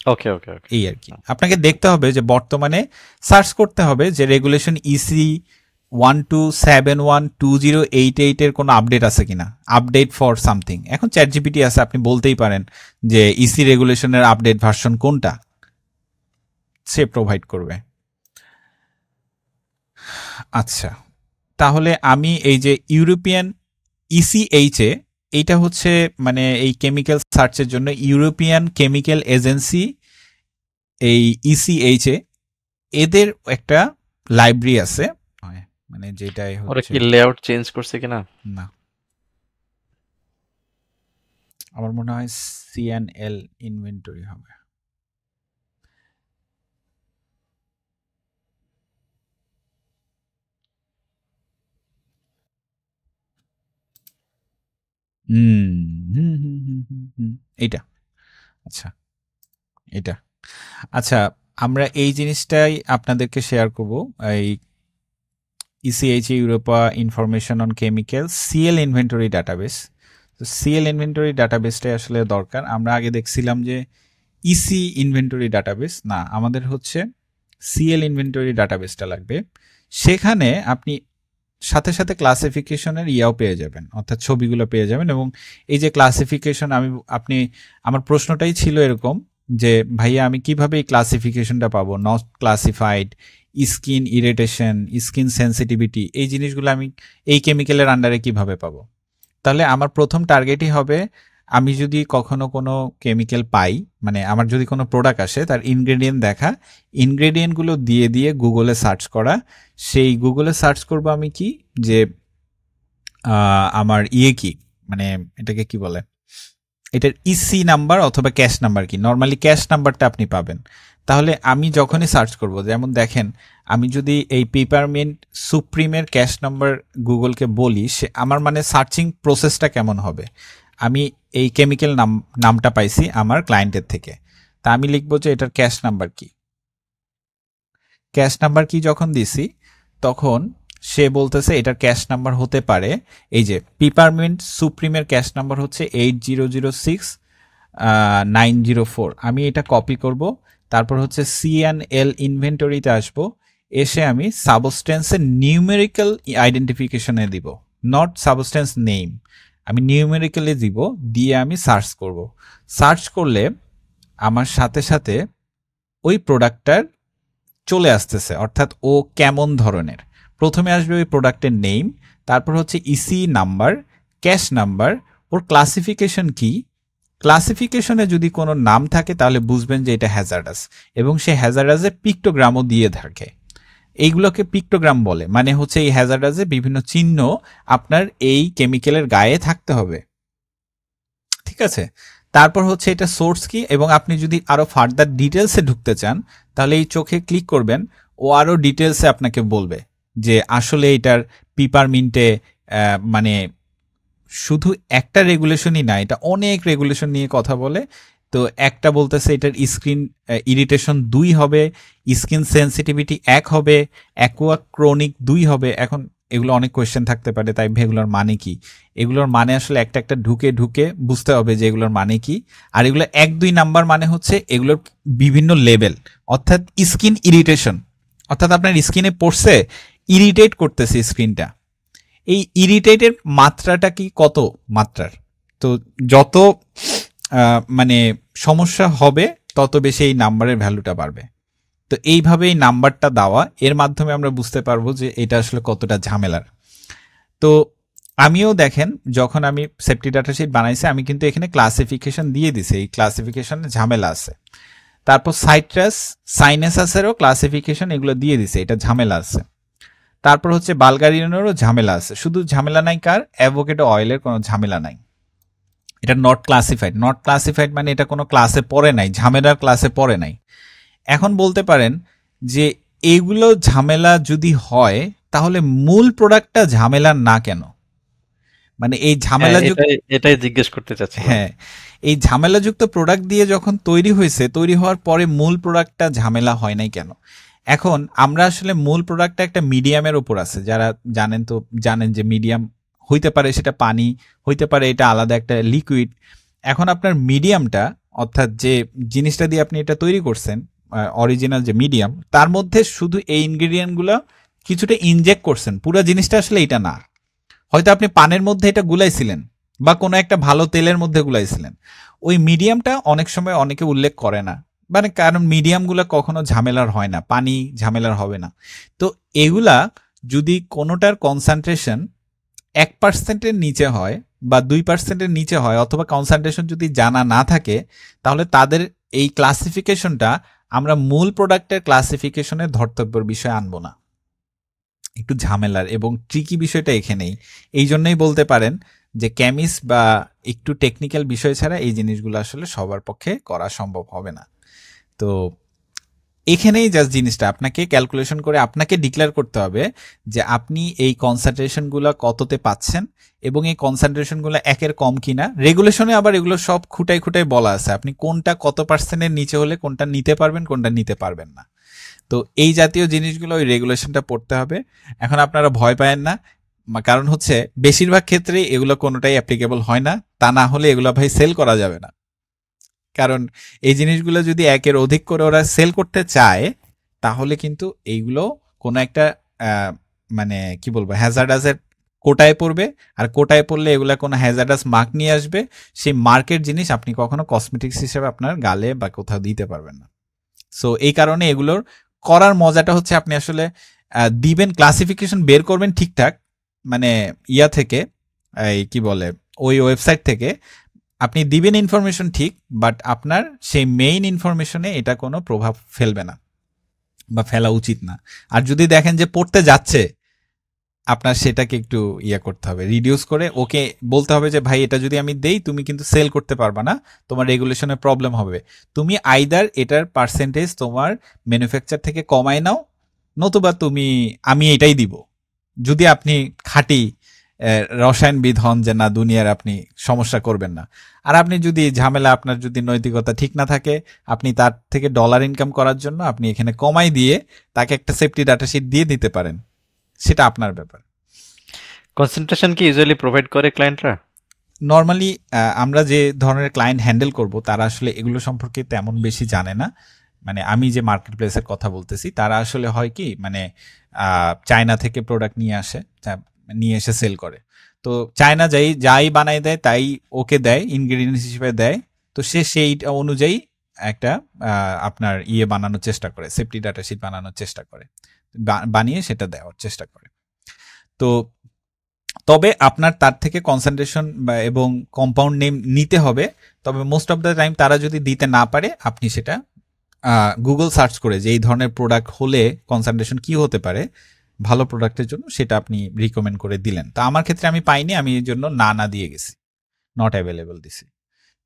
ওকে ওকে ওকে। এই আর কি। আপনাকে দেখতে হবে যে বর্তমানে সার্চ করতে হবে যে রেগুলেশন ইসি 12712088 এর কোনো আপডেট আছে কিনা, আপডেট ফর সামথিং। এখন চ্যাট জিপিটি আছে, আপনি বলতেই পারেন যে ইসি রেগুলেশনের আপডেট ভার্সন কোনটা, সে প্রোভাইড করবে। আচ্ছা, তাহলে আমি এই যে ইউরোপিয়ান ইসিএইচএ, এইটা হচ্ছে মানে এই কেমিক্যাল সার্চের জন্য ইউরোপিয়ান কেমিক্যাল এজেন্সি, এই ইসিএইচএ এদের একটা লাইব্রেরি আছে, মানে যেটাই ওরা হচ্ছে কি লেআউট চেঞ্জ করছে কিনা? না, আমার মনে হয় সিএনএল ইনভেন্টরি হবে। হুম হুম হুম হুম হুম হুম, এইটা। আচ্ছা, এটা। আচ্ছা, আমরা এই জিনিসটাই আপনাদেরকে শেয়ার করব, এই ECHA Europa information on chemical CL inventory database. তো সিএল ইনভেন্টরি ডাটাবেসটাই আসলে দরকার। আমরা আগে দেখছিলাম যে ইসি ইনভেন্টরি ডাটাবেস, না আমাদের হচ্ছে সিএল ইনভেন্টরি ডাটাবেসটা লাগবে। সেখানে আপনি সাথে সাথে ক্লাসিফিকেশনের ইয়াও পেয়ে যাবেন, অর্থাৎ ছবিগুলো পেয়ে যাবেন। এবং এই যে ক্লাসিফিকেশন, আপনি আমার প্রশ্নটাই ছিল এরকম যে ভাইয়া আমি কিভাবে এই ক্লাসিফিকেশনটা পাবো, not classified, skin irritation, skin sensitivity, এই জিনিসগুলো আমি এই কেমিক্যালের আন্ডারে কিভাবে পাবো। তাহলে আমার প্রথম টার্গেটই হবে, আমি যদি কখনো কোনো কেমিক্যাল পাই, মানে আমার যদি কোনো প্রোডাক্ট আসে তার ইনগ্রেডিয়েন্ট দেখা, ইনগ্রেডিয়েন্টগুলো দিয়ে দিয়ে গুগলে সার্চ করা। সেই গুগলে সার্চ করব আমি কি, যে আমার ইয়ে কি, মানে এটাকে কি বলে, এটার ইসি নাম্বার অথবা ক্যাশ নাম্বার কি। নর্মালি ক্যাশ নাম্বারটা আপনি পাবেন। তাহলে আমি যখনই সার্চ করব, যেমন দেখেন আমি যদি এই পেপারমিন্ট সুপ্রিমের ক্যাশ নাম্বার গুগলকে বলি, সে আমার মানে সার্চিং প্রসেসটা কেমন হবে। আমি এই কেমিক্যাল নামটা পাইছি আমার ক্লায়েন্টের থেকে, তা আমি লিখবো যে এটার ক্যাশ নাম্বার কি। ক্যাশ নাম্বার কি যখন দিছি, তখন সে বলতেছে এটার ক্যাশ নাম্বার হতে পারে, এই যে পিপারমিন্ট সুপ্রিমের ক্যাশ নাম্বার হচ্ছে 8006-904। আমি এটা কপি করব, তারপর হচ্ছে সিএনএল ইনভেন্টরিতে আসব, এসে আমি সাবস্টেন্সের নিউমেরিক্যাল আইডেন্টিফিকেশনে দিব, নট সাবস্টেন্স নেম, আমি নিউমেরিক্যালি দিব, দিয়ে আমি সার্চ করব। সার্চ করলে আমার সাথে সাথে ওই প্রোডাক্টটার চলে আসতেছে, অর্থাৎ ও কেমন ধরনের। প্রথমে আসবে ওই প্রোডাক্টের নেম, তারপর হচ্ছে ইসি নাম্বার, ক্যাশ নাম্বার, ওর ক্লাসিফিকেশন কি। ক্লাসিফিকেশনে যদি কোনো নাম থাকে তাহলে বুঝবেন যে এটা হ্যাজার্ডাস, এবং সে হ্যাজার্ডাসে পিক্টোগ্রামও দিয়ে থাকে। এইগুলোকে পিক্টোগ্রাম বলে, মানে হচ্ছে এই হ্যাজার্ডাসে বিভিন্ন চিহ্ন আপনার এই কেমিক্যালের গায়ে থাকতে হবে, ঠিক আছে। তারপর হচ্ছে এটা সোর্স কি, এবং আপনি যদি আরো ফার্দার ডিটেলসে ঢুকতে চান তাহলে এই চোখে ক্লিক করবেন, ও আরো ডিটেলসে আপনাকে বলবে যে আসলে এটার পিপারমিন্টে মানে শুধু একটা রেগুলেশনই না, এটা অনেক রেগুলেশন নিয়ে কথা বলে। তো একটা বলতেছে এটার স্ক্রিন ইরিটেশন 2 হবে, স্কিন সেন্সিটিভিটি 1 হবে, অ্যাকুয়া ক্রনিক 2 হবে। এখন এগুলো অনেক কোয়েশ্চেন থাকতে পারে, তাই এগুলোর মানে কি, এগুলোর মানে আসলে একটা একটা ঢুকে ঢুকে বুঝতে হবে যে এগুলোর মানে কি। আর এগুলো 1-2 নাম্বার মানে হচ্ছে এগুলোর বিভিন্ন লেভেল, অর্থাৎ স্কিন ইরিটেশন, অর্থাৎ আপনার স্কিনে পড়ছে, ইরিটেট করতেছে স্ক্রিনটা, এই ইরিটেটের মাত্রাটা কি, কত মাত্রার। তো যত মানে সমস্যা হবে তত বেশি এই নাম্বারের ভ্যালুটা বাড়বে। তো এইভাবে এই নাম্বারটা দেওয়া, এর মাধ্যমে আমরা বুঝতে পারবো যে এটা আসলে কতটা ঝামেলার। তো আমিও দেখেন যখন আমি সেফটি ডাটা শিট বানাইছি, আমি কিন্তু এখানে ক্লাসিফিকেশন দিয়ে দিছি, এই ক্লাসিফিকেশনে ঝামেলা আছে। তারপর সাইট্রাস সাইনেসাসেরও ক্লাসিফিকেশন এগুলো দিয়ে দিছে, এটা ঝামেলা আছে। তারপর হচ্ছে বালগারিয়ানেরও ঝামেলা আছে। শুধু ঝামেলা নাই কার, অ্যাভোকেডো অয়েলের কোনো ঝামেলা নাই, এটা নট ক্লাসিফাইড। নট ক্লাসিফাইড মানে এটা কোনো ক্লাসে পড়ে নাই, ঝামেলার ক্লাসে পড়ে নাই। এখন বলতে পারেন যে এইগুলো ঝামেলা যদি হয় তাহলে মূল প্রোডাক্টটা ঝামেলার না কেন, মানে এই হ্যাঁ, ঝামেলাযুক্ত, এটাই জিজ্ঞেস করতে চাচ্ছিলাম। হ্যাঁ এই ঝামেলাযুক্ত প্রোডাক্ট দিয়ে যখন তৈরি হয়েছে, তৈরি হওয়ার পরে মূল প্রোডাক্টটা ঝামেলা হয় নাই কেন। এখন আমরা আসলে মূল প্রোডাক্টটা একটা মিডিয়ামের উপর আছে, যারা জানেন তো জানেন যে মিডিয়াম হইতে পারে সেটা পানি, হইতে পারে এটা আলাদা একটা লিকুইড। এখন আপনার মিডিয়ামটা অর্থাৎ যে জিনিসটা দিয়ে আপনি এটা তৈরি করছেন, অরিজিনাল যে মিডিয়াম, তার মধ্যে শুধু এই ইনগ্রেডিয়েন্টগুলো কিছুটা ইনজেক্ট করছেন, পুরো জিনিসটা আসলে এটা না। হয়তো আপনি পানের মধ্যে এটা গুলাইছিলেন বা কোনো একটা ভালো তেলের মধ্যে গুলাইছিলেন, ওই মিডিয়ামটা অনেক সময় অনেকে উল্লেখ করে না, মানে কারণ মিডিয়ামগুলো কখনো ঝামেলার হয় না, পানি ঝামেলার হবে না। তো এগুলা যদি কোনোটার কনসেন্ট্রেশন 1%-এর নিচে হয় বা 2%-এর নিচে হয়, অথবা কনসেন্ট্রেশন যদি জানা না থাকে, তাহলে তাদের এই ক্লাসিফিকেশনটা আমরা মূল প্রোডাক্টের ক্লাসিফিকেশনের ধর্তব্যের বিষয়ে আনবো না। একটু ঝামেলার এবং ট্রিকি বিষয়টা এখানেই। এই জন্যই বলতে পারেন যে কেমিস্ট বা একটু টেকনিক্যাল বিষয় ছাড়া এই জিনিসগুলো আসলে সবার পক্ষে করা সম্ভব হবে না। তো এখানেই জাস্ট জিনিসটা আপনাকে ক্যালকুলেশন করে আপনাকে ডিক্লেয়ার করতে হবে যে আপনি এই কনসেন্ট্রেশনগুলো কততে পাচ্ছেন, এবং এই কনসেন্ট্রেশনগুলো একের কম কিনা। রেগুলেশনে আবার এগুলো সব খুঁটাই খুঁটাই বলা আছে, আপনি কোনটা কত পার্সেন্টের নিচে হলে কোনটা নিতে পারবেন, কোনটা নিতে পারবেন না। তো এই জাতীয় জিনিসগুলো ওই রেগুলেশনটা পড়তে হবে। এখন আপনারা ভয় পায়েন না, কারণ হচ্ছে বেশিরভাগ ক্ষেত্রে এগুলো কোনোটাই অ্যাপ্লিকেবল হয় না। তা না হলে এগুলো ভাই সেল করা যাবে না, কারণ এই জিনিসগুলো যদি একের অধিক করে ওরা সেল করতে চায়, তাহলে কিন্তু এইগুলো কোনো একটা মানে কি বলবো হ্যাজার্ডাসের কোটায় পড়বে। আর কোটায় পড়লে এগুলা কোনো হ্যাজার্ডাস মার্ক নিয়ে আসবে, সেই মার্কের জিনিস আপনি কখনো কসমেটিক্স হিসেবে আপনার গালে বা কোথাও দিতে পারবেন না। সো এই কারণে এগুলোর করার মজাটা হচ্ছে আপনি আসলে দিবেন, ক্লাসিফিকেশন বের করবেন ঠিকঠাক, মানে ইয়া থেকে, এই কি বলে ওই ওয়েবসাইট থেকে আপনি দিবেন ইনফরমেশন ঠিক, বাট আপনার সেই মেইন ইনফরমেশনে এটা কোনো প্রভাব ফেলবে না বা ফেলা উচিত না। আর যদি দেখেন যে পড়তে যাচ্ছে, আপনার সেটাকে একটু ইয়া করতে হবে, রিডিউস করে ওকে বলতে হবে যে ভাই এটা যদি আমি দেই তুমি কিন্তু সেল করতে পারবা না, তোমার রেগুলেশনে প্রবলেম হবে। তুমি আইদার এটার পার্সেন্টেজ তোমার ম্যানুফ্যাকচার থেকে কমাই নাও, নতুবা আমি এটাই দিব, যদি আপনি খাঁটি রসায়নবিদ হন যে না দুনিয়ার আপনি সমস্যা করবেন না। আর আপনি যদি ঝামেলা, আপনার যদি নৈতিকতা ঠিক না থাকে, আপনি তার থেকে ডলার ইনকাম করার জন্য আপনি এখানে কমাই দিয়ে তাকে একটা সেফটি ডাটা শিট দিয়ে দিতে পারেন, সেটা আপনার ব্যাপার। কনসেন্ট্রেশন কি ইউজুয়ালি প্রোভাইড করে ক্লায়েন্টরা? নর্মালি আমরা যে ধরনের ক্লায়েন্ট হ্যান্ডেল করব তারা আসলে এগুলো সম্পর্কে তেমন বেশি জানে না। মানে আমি যে মার্কেট প্লেসের কথা বলতেছি, তারা আসলে হয় কি, মানে চায়না থেকে প্রোডাক্ট নিয়ে আসে, নিয়ে এসে সেল করে। তো চায়না যাই বানাই দেয় তাই ওকে দেয়, ইনগ্রেডিয়েন্টস হিসেবে দেয়। তো সে সেই অনুযায়ী একটা আপনার ইয়ে বানানোর চেষ্টা করে, সেফটি ডাটা শিট বানানোর চেষ্টা করে, বানিয়ে সেটা দেওয়ার চেষ্টা করে। তো তবে আপনার তার থেকে কনসেন্ট্রেশন এবং কম্পাউন্ড নেম নিতে হবে। তবে মোস্ট অফ দ্য টাইম তারা যদি দিতে না পারে, আপনি সেটা গুগল সার্চ করে যে এই ধরনের প্রোডাক্ট হলে কনসেন্ট্রেশন কি হতে পারে ভালো প্রোডাক্টের জন্য, সেটা আপনি রিকমেন্ড করে দিলেন। তা আমার ক্ষেত্রে আমি পাইনি, আমি এর জন্য না দিয়ে গেছি, নট অ্যাভেলেবল দিছি।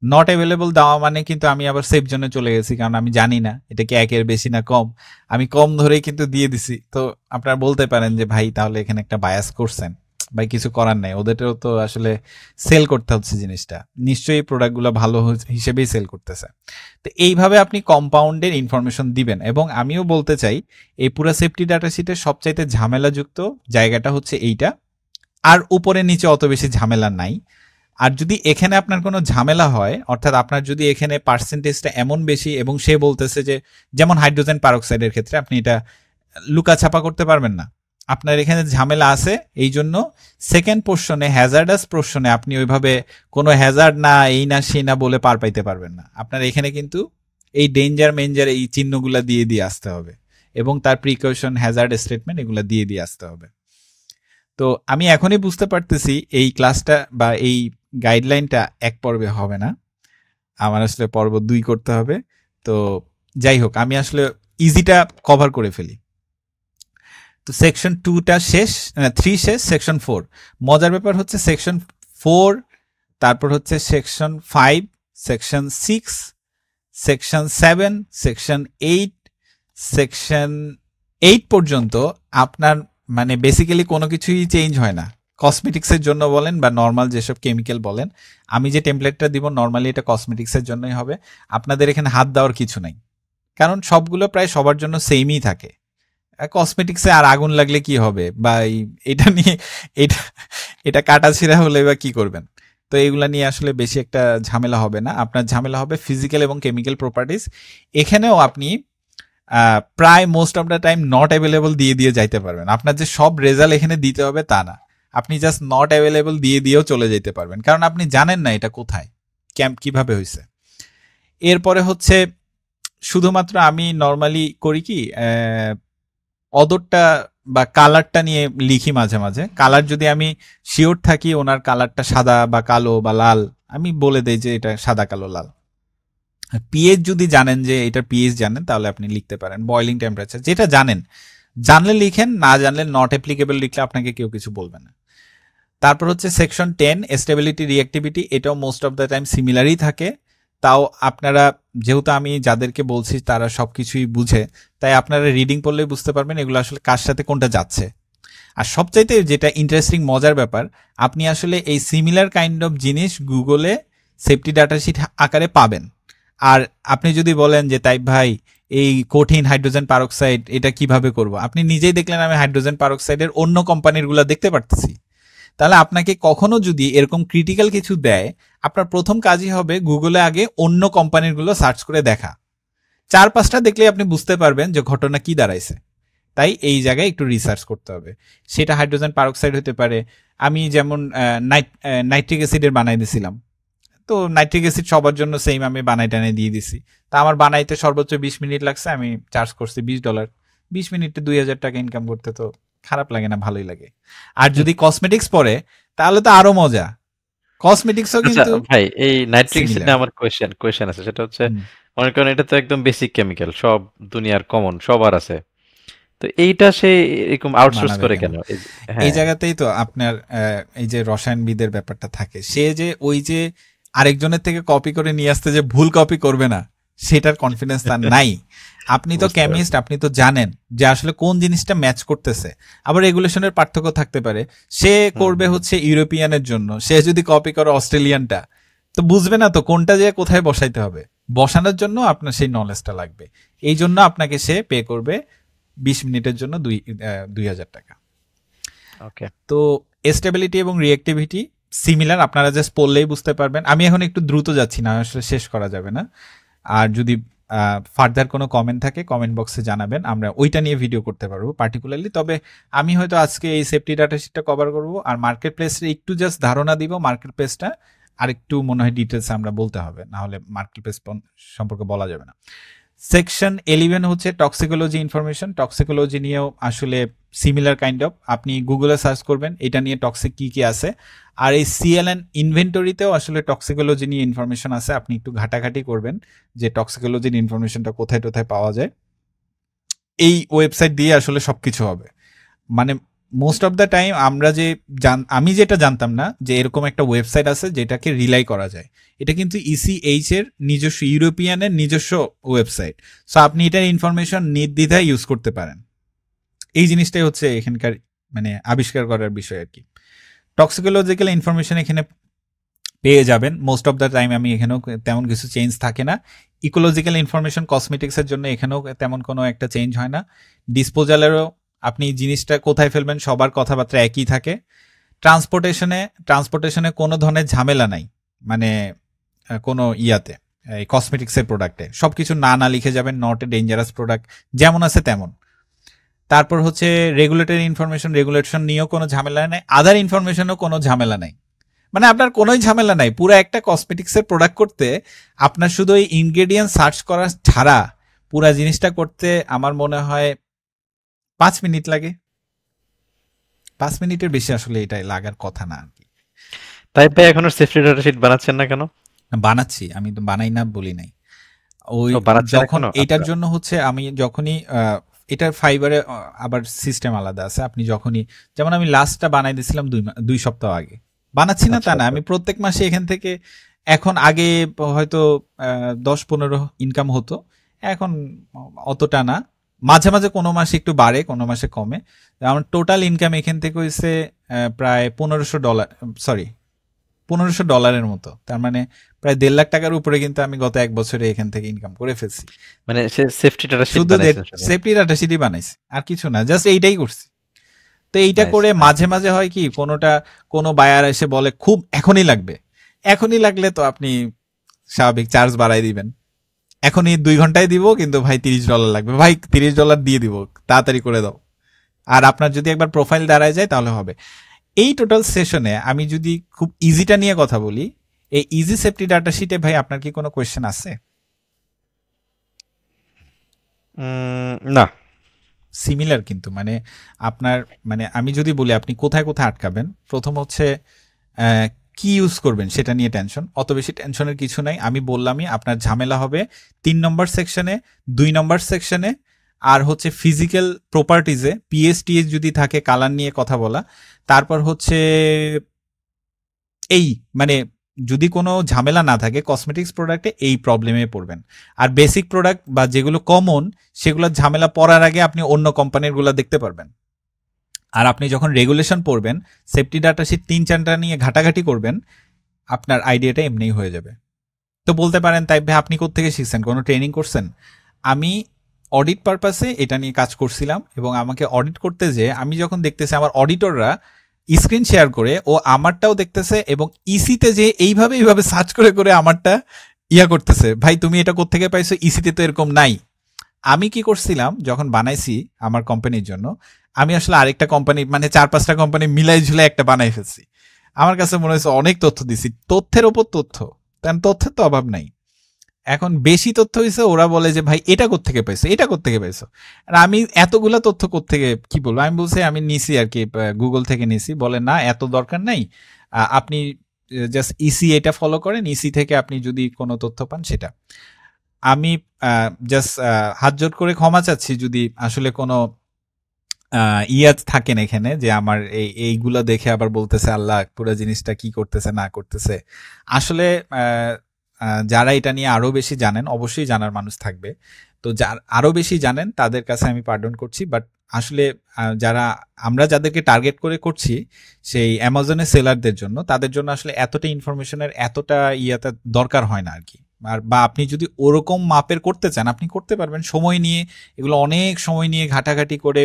নট অ্যাভেলেবল দেওয়া মানে কিন্তু আমি আবার সেফ জোনে চলে গেছি, কারণ আমি জানি না এটা কি একের বেশি না কম, আমি কম ধরেই কিন্তু দিয়ে দিছি। তো আপনারা বলতে পারেন যে ভাই তাহলে এখানে একটা বায়াস করছেন, ভাই কিছু করার নাই, ওদেরও তো আসলে সেল করতে হচ্ছে জিনিসটা, নিশ্চয়ই প্রোডাক্টগুলো ভালো হিসেবেই সেল করতেছে। তো এইভাবে আপনি কম্পাউন্ডের ইনফরমেশন দিবেন। এবং আমিও বলতে চাই এই পুরো সেফটি ডাটা শিটের সবচাইতে ঝামেলাযুক্ত জায়গাটা হচ্ছে এইটা, আর উপরে নিচে অত বেশি ঝামেলা নাই। আর যদি এখানে আপনার কোনো ঝামেলা হয়, অর্থাৎ আপনার যদি এখানে পার্সেন্টেজটা এমন বেশি এবং সে বলতেছে যে, যেমন হাইড্রোজেন পারক্সাইডের ক্ষেত্রে আপনি এটা লুকাছাপা করতে পারবেন না, আপনার এখানে ঝামেলা আছে, এই জন্য সেকেন্ড পোর্শনে হ্যাজার্ডাস পোর্শনে আপনি ওইভাবে কোনো হ্যাজার্ড না এই না সেই না বলে পার পাইতে পারবেন না। আপনার এখানে কিন্তু এই ডেঞ্জার মেঞ্জার এই চিহ্নগুলা দিয়ে দিয়ে আসতে হবে, এবং তার প্রিকশন হ্যাজার্ড স্টেটমেন্ট এগুলা দিয়ে দিয়ে আসতে হবে। তো আমি এখনই বুঝতে পারতেছি এই ক্লাসটা বা এই গাইডলাইনটা এক পর্বে হবে না, আমার আসলে পর্ব 2 করতে হবে। তো যাই হোক, আমি আসলে ইজিটা কভার করে ফেলি। তো সেকশন 2টা শেষ, 3 শেষ, সেকশন 4। মজার ব্যাপার হচ্ছে সেকশন 4, তারপর হচ্ছে section 5, section 6, section 7, section 8, section 8 পর্যন্ত আপনার মানে বেসিক্যালি কোনো কিছুই চেঞ্জ হয় না। কসমেটিক্সের জন্য বলেন বা নর্মাল যেসব কেমিক্যাল বলেন, আমি যে টেমপ্লেটটা দিব নর্মালি এটা কসমেটিক্সের জন্যই হবে। আপনাদের এখানে হাত দেওয়ার কিছু নাই, কারণ সবগুলো প্রায় সবার জন্য সেমই থাকে। কসমেটিক্সে আর আগুন লাগলে কি হবে, বা এটা নিয়ে এটা এটা কাটা ছিঁড়া হলে বা কি করবেন। তো এগুলা নিয়ে আসলে বেশি একটা ঝামেলা হবে না। আপনার ঝামেলা হবে ফিজিক্যাল এবং কেমিক্যাল প্রপার্টিজ। এখানেও আপনি প্রায় most of the time not available দিয়ে দিয়ে যাইতে পারবেন। আপনার যে সব রেজাল্ট এখানে দিতে হবে তা না, আপনি জাস্ট নট অ্যাভেলেবল দিয়ে দিয়েও চলে যেতে পারবেন, কারণ আপনি জানেন না এটা কোথায় ক্যাম্প কিভাবে হয়েছে। এরপরে হচ্ছে শুধুমাত্র আমি নর্মালি করি কি অদরটা বা কালারটা নিয়ে লিখি মাঝে মাঝে। কালার যদি আমি শিওর থাকি ওনার কালারটা সাদা বা কালো বা লাল, আমি বলে দেই যে এটা সাদা কালো লাল। পিএইচ যদি জানেন যে এটার পিএইচ জানেন তাহলে আপনি লিখতে পারেন। বয়লিং টেম্পারেচার যেটা জানেন, জানলে লিখেন, না জানলে নট অ্যাপ্লিকেবল লিখলে আপনাকে কেউ কিছু বলবে না। তারপর হচ্ছে সেকশন 10 স্টেবিলিটি রিঅ্যাক্টিভিটি, এটাও মোস্ট অফ দ্য টাইম সিমিলারই থাকে। তাও আপনারা, যেহেতু আমি যাদেরকে বলছি তারা সবকিছুই বুঝে, তাই আপনারা রিডিং পড়লেই বুঝতে পারবেন এগুলো আসলে কার সাথে কোনটা যাচ্ছে। আর সবচাইতে যেটা ইন্টারেস্টিং মজার ব্যাপার, আপনি আসলে এই সিমিলার কাইন্ড অফ জিনিস গুগলে সেফটি ডাটাশিট আকারে পাবেন। আর আপনি যদি বলেন যে তাই ভাই এই কঠিন হাইড্রোজেন পারক্সাইড এটা কিভাবে করব, আপনি নিজেই দেখলেন আমি হাইড্রোজেন পারক্সাইডের অন্য কোম্পানির গুলো দেখতে পারতেছি। তাহলে আপনাকে কখনো যদি এরকম ক্রিটিক্যাল কিছু দেয়, আপনার প্রথম কাজই হবে গুগলে আগে অন্য কোম্পানির গুলো সার্চ করে দেখা। 4-5টা দেখলে আপনি বুঝতে পারবেন যে ঘটনা কি দাঁড়াইছে। তাই এই জায়গায় একটু রিসার্চ করতে হবে। সেটা হাইড্রোজেন পারক্সাইড হতে পারে। আমি যেমন নাইট্রিক অ্যাসিডের বানাই দিয়েছিলাম, তো নাইট্রিক অ্যাসিড সবার জন্য সেম আমি বানাই টানাই দিয়ে দিছি। তা আমার বানাইতে সর্বোচ্চ 20 মিনিট লাগছে, আমি চার্জ করছি $20। 20 মিনিটে 2000 টাকা ইনকাম করতে তো খারাপ লাগে না, ভালোই লাগে। আর যদি কসমেটিক্স পড়ে তাহলে তো আরো মজা। কসমেটিক্সও আচ্ছা কিন্তু ভাই, এই নাইট্রিক অ্যাসিড সিমিলার। নিয়ে আমার কোয়েশ্চেন আছে, সেটা হচ্ছে মনে করেন এটা তো একদম বেসিক কেমিক্যাল, সব দুনিয়ার কমন, সবার আছে, তো এইটা সে এরকম আউটসোর্স মানাবে করে কেন? কেন? এই হ্যাঁ, জায়গাতেই তো আপনার এই যে রসায়নবিদের ব্যাপারটা থাকে, সে যে ওই যে আরেকজনের থেকে কপি করে নিয়ে আসতে যে ভুল কপি করবে না সেটার কনফিডেন্স তার নাই। আপনি তো বুঝতে কেমিস্ট, পারছি। আপনি তো জানেন যে আসলে কোন জিনিসটা ম্যাচ করতেছে। আবার রেগুলেশনের পার্থক্য থাকতে পারে, সে হুম করবে হুম। হচ্ছে ইউরোপিয়ানের জন্য, সে যদি কপি করে অস্ট্রেলিয়ানটা, তো বুঝবে না তো কোনটা যে কোথায় বসাইতে হবে। বসানোর জন্য আপনার সেই নলেজটা লাগবে, এই জন্য আপনাকে সে পে করবে 20 মিনিটের জন্য 2000 টাকা। ওকে। তো স্টেবিলিটি এবং রিঅ্যাক্টিভিটি সিমিলার, আপনারা জাস্ট পড়লেই বুঝতে পারবেন। আমি এখন একটু দ্রুত যাচ্ছি, না আসলে শেষ করা যাবে না। আর যদি ফার্দার কোনো কমেন্ট থাকে কমেন্ট বক্সে জানাবেন, আমরা ওইটা নিয়ে ভিডিও করতে পারবো পার্টিকুলারলি। তবে আমি হয়তো আজকে এই সেফটি ডাটা শিটটা কভার করবো, আর মার্কেট প্লেসে একটু জাস্ট ধারণা দিব। মার্কেট প্লেসটা আর একটু মনে হয় ডিটেলস আমরা বলতে হবে, না হলে মার্কেট প্লেস সম্পর্কে বলা যাবে না। সেকশন 11 হচ্ছে টক্সিকোলজি ইনফরমেশন। টক্সিকোলজি নিয়েও আসলে সিমিলার কাইন্ড অফ, আপনি গুগলে সার্চ করবেন এটা নিয়ে টক্সিক কি কি আছে। আর এই সিএলএন ইনভেন্টরিতেও আসলে টক্সিকোলজি নিয়ে ইনফরমেশন আছে, আপনি একটু ঘাটাঘাটি করবেন যে টক্সিকোলজির ইনফরমেশনটা কোথায় কোথায় পাওয়া যায়। এই ওয়েবসাইট দিয়ে আসলে সবকিছু হবে। মানে মোস্ট অফ দ্য টাইম আমরা যে আমি যেটা জানতাম না যে এরকম একটা ওয়েবসাইট আছে যেটাকে রিলাই করা যায়। এটা কিন্তু ইসিএইচ এর নিজস্ব, ইউরোপিয়ানের নিজস্ব ওয়েবসাইট। সো আপনি এটার ইনফরমেশন নির্দ্বিধায় ইউজ করতে পারেন। এই জিনিসটাই হচ্ছে এখানকার মানে আবিষ্কার করার বিষয় আর কি। টক্সিকোলজিক্যাল ইনফরমেশন এখানে পেয়ে যাবেন মোস্ট অফ দ্য টাইম। আমি এখানেও তেমন কিছু চেঞ্জ থাকে না। ইকোলজিক্যাল ইনফরমেশন কসমেটিক্সের জন্য এখানেও তেমন কোনো একটা চেঞ্জ হয় না। ডিসপোজালেরও আপনি জিনিসটা কোথায় ফেলবেন সবার কথাবার্তা একই থাকে। ট্রান্সপোর্টেশনে কোনো ধরনের ঝামেলা নাই, মানে কোনো ইয়াতে এই কসমেটিক্সের প্রোডাক্টে সবকিছু না না লিখে যাবেন, নট এ ডেঞ্জারাস প্রোডাক্ট, যেমন আছে তেমন। তারপর হচ্ছে রেগুলেটরি ইনফরমেশন, রেগুলেশন নিয়েও কোনো ঝামেলা নাই। আদার ইনফরমেশনও কোনো ঝামেলা নাই, মানে আপনার কোনোই ঝামেলা নাই। পুরো একটা কসমেটিক্সের প্রোডাক্ট করতে আপনার শুধু ওই ইনগ্রেডিয়েন্ট সার্চ করা ছাড়া পুরো জিনিসটা করতে আমার মনে হয় 5 মিনিট লাগে। 5 মিনিটের বেশি আসলে এটাই লাগার কথা না আর কি। তাই ভাই এখনো সেফটি ডাটা শিট বানাচ্ছেন না কেন? বানাচ্ছি, আমি তো বানাই না বলি নাই। ওই ও, বানাচ্ছেন যখন এখনো? এটার আচ্ছা। জন্য হচ্ছে আমি যখনই এটার ফাইবারে আবার সিস্টেম আলাদা আছে। আপনি যখনই, যেমন আমি লাস্টটা বানাই দিয়েছিলাম 2 সপ্তাহ আগে। বানাচ্ছি না তা আচ্ছা না, আচ্ছা। আমি প্রত্যেক মাসে এখান থেকে, এখন আগে হয়তো 10-15 ইনকাম হতো, এখন অতটা না। মাঝে মাঝে কোনো মাসে একটু বাড়ে, কোনো মাসে কমে। আমার টোটাল ইনকাম এখান থেকে হয়েছে প্রায় $1500, সরি $1500 মতো। তার মানে প্রায় 1.5 লাখ টাকার উপরে কিন্তু আমি গত 1 বছরে এখান থেকে ইনকাম করে ফেলছি। মানে সে সেফটি ডাটা শিট শুধু বানাইছেন শুধু? সেফটি ডাটা শিটই বানাইছি, আর কিছু না, জাস্ট এইটাই করছি। তো এইটা নাইস করে নাইস। মাঝে মাঝে হয় কি, কোনো বায়ার এসে বলে খুব এখনই লাগবে, এখনই লাগলে তো আপনি স্বাভাবিক চার্জ বাড়াই দিবেন, এখনই 2 ঘন্টায় দিব কিন্তু ভাই $30 লাগবে, ভাই $30 দিয়ে দিব, তাড়াতাড়ি করে দাও। আর আপনার যদি একবার প্রোফাইল দাঁড়ায় যায় তাহলে হবে। এই টোটাল সেশনে আমি যদি খুব ইজিটা নিয়ে কথা বলি, এই ইজি সেফটি ডাটা শিটে ভাই আপনার কি কোনো কোয়েশ্চেন আছে? না। সিমিলার কিন্তু মানে আপনার মানে আমি যদি বলি আপনি কোথায় কোথায় আটকাবেন, প্রথম হচ্ছে কি ইউজ করবেন সেটা নিয়ে টেনশন, অত বেশি টেনশনের কিছু নাই। আমি বললামই আপনার ঝামেলা হবে 3 নম্বর সেকশনে, 2 নম্বর সেকশনে, আর হচ্ছে ফিজিক্যাল প্রপার্টিজে পিএসটিএস যদি থাকে কালার নিয়ে কথা বলা। তারপর হচ্ছে এই মানে যদি কোনো ঝামেলা না থাকে কসমেটিক্স প্রোডাক্টে এই প্রবলেমে পড়বেন। আর বেসিক প্রোডাক্ট বা যেগুলো কমন সেগুলোর ঝামেলা পড়ার আগে আপনি অন্য কোম্পানিরগুলো দেখতে পারবেন। আর আপনি যখন রেগুলেশন পড়বেন, সেফটি ডাটা শিট 3-4টা নিয়ে ঘাটাঘাটি করবেন, আপনার আইডিয়াটা এমনিই হয়ে যাবে। তো বলতে পারেন তাই ভাই আপনি কোত্থেকে শিখছেন, কোনো ট্রেনিং করছেন? আমি অডিট পারপাসে এটা নিয়ে কাজ করছিলাম, এবং আমাকে অডিট করতে যে আমি যখন দেখতেছি আমার অডিটররা স্ক্রিন শেয়ার করে ও আমারটাও দেখতেছে, এবং ইসিতে যে এইভাবে সার্চ করে করে আমারটা করতেছে, ভাই তুমি এটা কোত্থেকে পাইছো, ইসিতে তো এরকম নাই। আমি কি করছিলাম যখন বানাইছি আমার কোম্পানির জন্য, আমি আসলে আরেকটা কোম্পানি মানে 4-5টা কোম্পানি মিলাই ঝুলাই একটা বানাই ফেলছি। আমার কাছে মনে হয়েছে অনেক তথ্য দিছি, তথ্যের ওপর তথ্য, কারণ তথ্যের তো অভাব নাই। এখন বেশি তথ্য হয়েছে, ওরা বলে যে ভাই এটা কোত্থেকে পাইছো, এটা কোত্থেকে পাইছো। আর আমি এতগুলা তথ্য কোত্থেকে কি বলবো, আমি বলছি আমি নিছি আর কি, গুগল থেকে নিছি। বলে না এত দরকার নাই, আপনি জাস্ট ইসি এটা ফলো করেন, ইসি থেকে আপনি যদি কোনো তথ্য পান সেটা। আমি জাস্ট হাত জোর করে ক্ষমা চাচ্ছি যদি আসলে কোনো ইয়াদ থাকেন এখানে, যে আমার এইগুলো দেখে আবার বলতেছে আল্লাহ পুরো জিনিসটা কি করতেছে না করতেছে। আসলে যারা এটা নিয়ে আরো বেশি জানেন, অবশ্যই জানার মানুষ থাকবে, তো যারা আরো বেশি জানেন তাদের কাছে আমি পার্ডন করছি। বাট আসলে যারা আমরা যাদেরকে টার্গেট করে করছি সেই অ্যামাজনের সেলারদের জন্য, তাদের জন্য আসলে এতটা ইনফরমেশনের এতটা ইয়াতে দরকার হয় না আর কি। আর বা আপনি যদি ওরকম মাপের করতে চান আপনি করতে পারবেন সময় নিয়ে, এগুলো অনেক সময় নিয়ে ঘাটাঘাটি করে,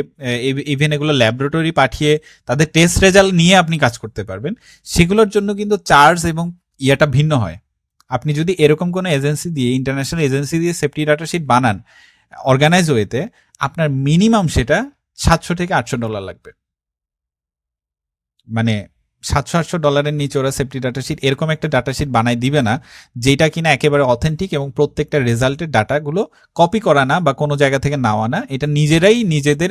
ইভেন এগুলো ল্যাবরেটরি পাঠিয়ে তাদের টেস্ট রেজাল্ট নিয়ে আপনি কাজ করতে পারবেন। সেগুলোর জন্য কিন্তু চার্জ এবং ইয়াটা ভিন্ন হয়। আপনি যদি এরকম কোনো এজেন্সি দিয়ে, ইন্টারন্যাশনাল এজেন্সি দিয়ে সেফটি ডাটা শিট বানান অর্গানাইজ ওয়েতে, আপনার মিনিমাম সেটা $700 থেকে $800 লাগবে। মানে $700-800 নিচে ওরা সেফটি ডাটা শিট এরকম একটা ডাটা শিট বানাই দিবে না, যেটা কিনা একেবারে অথেন্টিক এবং প্রত্যেকটা রেজাল্টের ডাটাগুলো কপি করা না বা কোনো জায়গা থেকে নেওয়া না। এটা নিজেরাই নিজেদের,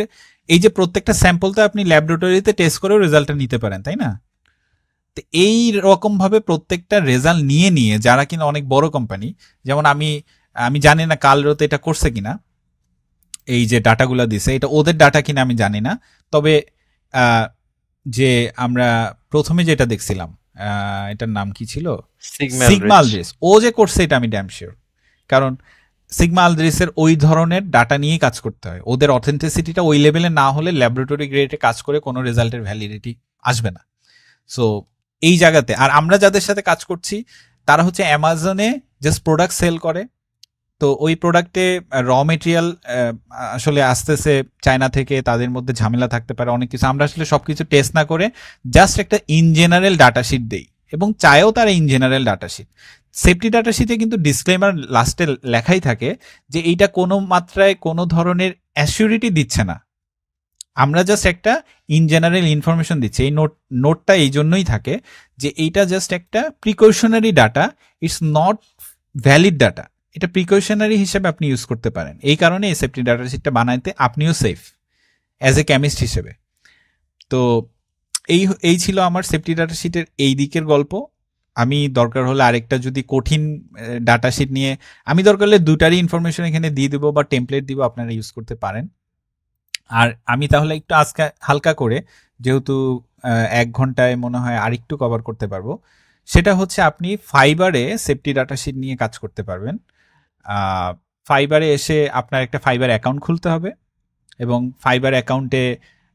এই যে প্রত্যেকটা স্যাম্পল তো আপনি ল্যাবরেটরিতে টেস্ট করেও রেজাল্টটা নিতে পারেন, তাই না? তো এই রকম ভাবে প্রত্যেকটা রেজাল্ট নিয়ে নিয়ে যারা কিনা অনেক বড় কোম্পানি, যেমন আমি আমি জানি না কালরোতে এটা করছে কিনা, এই যে ডাটাগুলো দিছে এটা ওদের ডাটা কিনা আমি জানি না। তবে যে আমরা প্রথমে যেটা দেখছিলাম, এটার নাম কি ছিল, সিগমা আলড্রিস, ও যে করছে এটা আমি ড্যাম শিওর। কারণ সিগমা আলড্রিসের ওই ধরনের ডাটা নিয়ে কাজ করতে হয়, ওদের অথেন্টিসিটিটা ওই লেভেলে না হলে ল্যাবরেটরি গ্রেডে কাজ করে কোনো রেজাল্টের ভ্যালিডিটি আসবে না। সো এই জায়গাতে আর আমরা যাদের সাথে কাজ করছি তারা হচ্ছে অ্যামাজনে জাস্ট প্রোডাক্ট সেল করে, তো ওই প্রোডাক্টে র মেটেরিয়াল আসলে আসতেছে চায়না থেকে, তাদের মধ্যে ঝামেলা থাকতে পারে অনেক কিছু। আমরা আসলে সবকিছু টেস্ট না করে জাস্ট একটা ইন জেনারেল ডাটা শিট দেই, এবং চায়ও তারা in general data sheet. Safety data শিটে কিন্তু ডিসক্লেমার লাস্টে লেখাই থাকে যে এইটা কোনো মাত্রায় কোনো ধরনের অ্যাসিউরিটি দিচ্ছে না, আমরা জাস্ট একটা ইন জেনারেল ইনফরমেশন দিচ্ছি। এই নোটটা এই জন্যই থাকে যে এইটা জাস্ট একটা precautionary data, it's not valid data, এটা প্রিকশনারি হিসেবে আপনি ইউজ করতে পারেন। এই কারণে এই সেফটি ডাটা শিটটা বানাইতে আপনিও সেফ অ্যাজ এ কেমিস্ট হিসেবে। তো এই ছিল আমার সেফটি ডাটা শিটের এই দিকের গল্প। আমি দরকার হলে আরেকটা যদি কঠিন ডাটা শিট নিয়ে, আমি দরকার হলে দুটারই ইনফরমেশন এখানে দিয়ে দেবো বা টেমপ্লেট দিব, আপনারা ইউজ করতে পারেন। আর আমি তাহলে একটু আজকে হালকা করে, যেহেতু 1 ঘন্টায় মনে হয় আরেকটু কভার করতে পারবো, সেটা হচ্ছে আপনি ফাইবারে সেফটি ডাটা শিট নিয়ে কাজ করতে পারবেন। ফাইবারে এসে আপনার একটা ফাইবার অ্যাকাউন্ট খুলতে হবে, এবং ফাইবার অ্যাকাউন্টে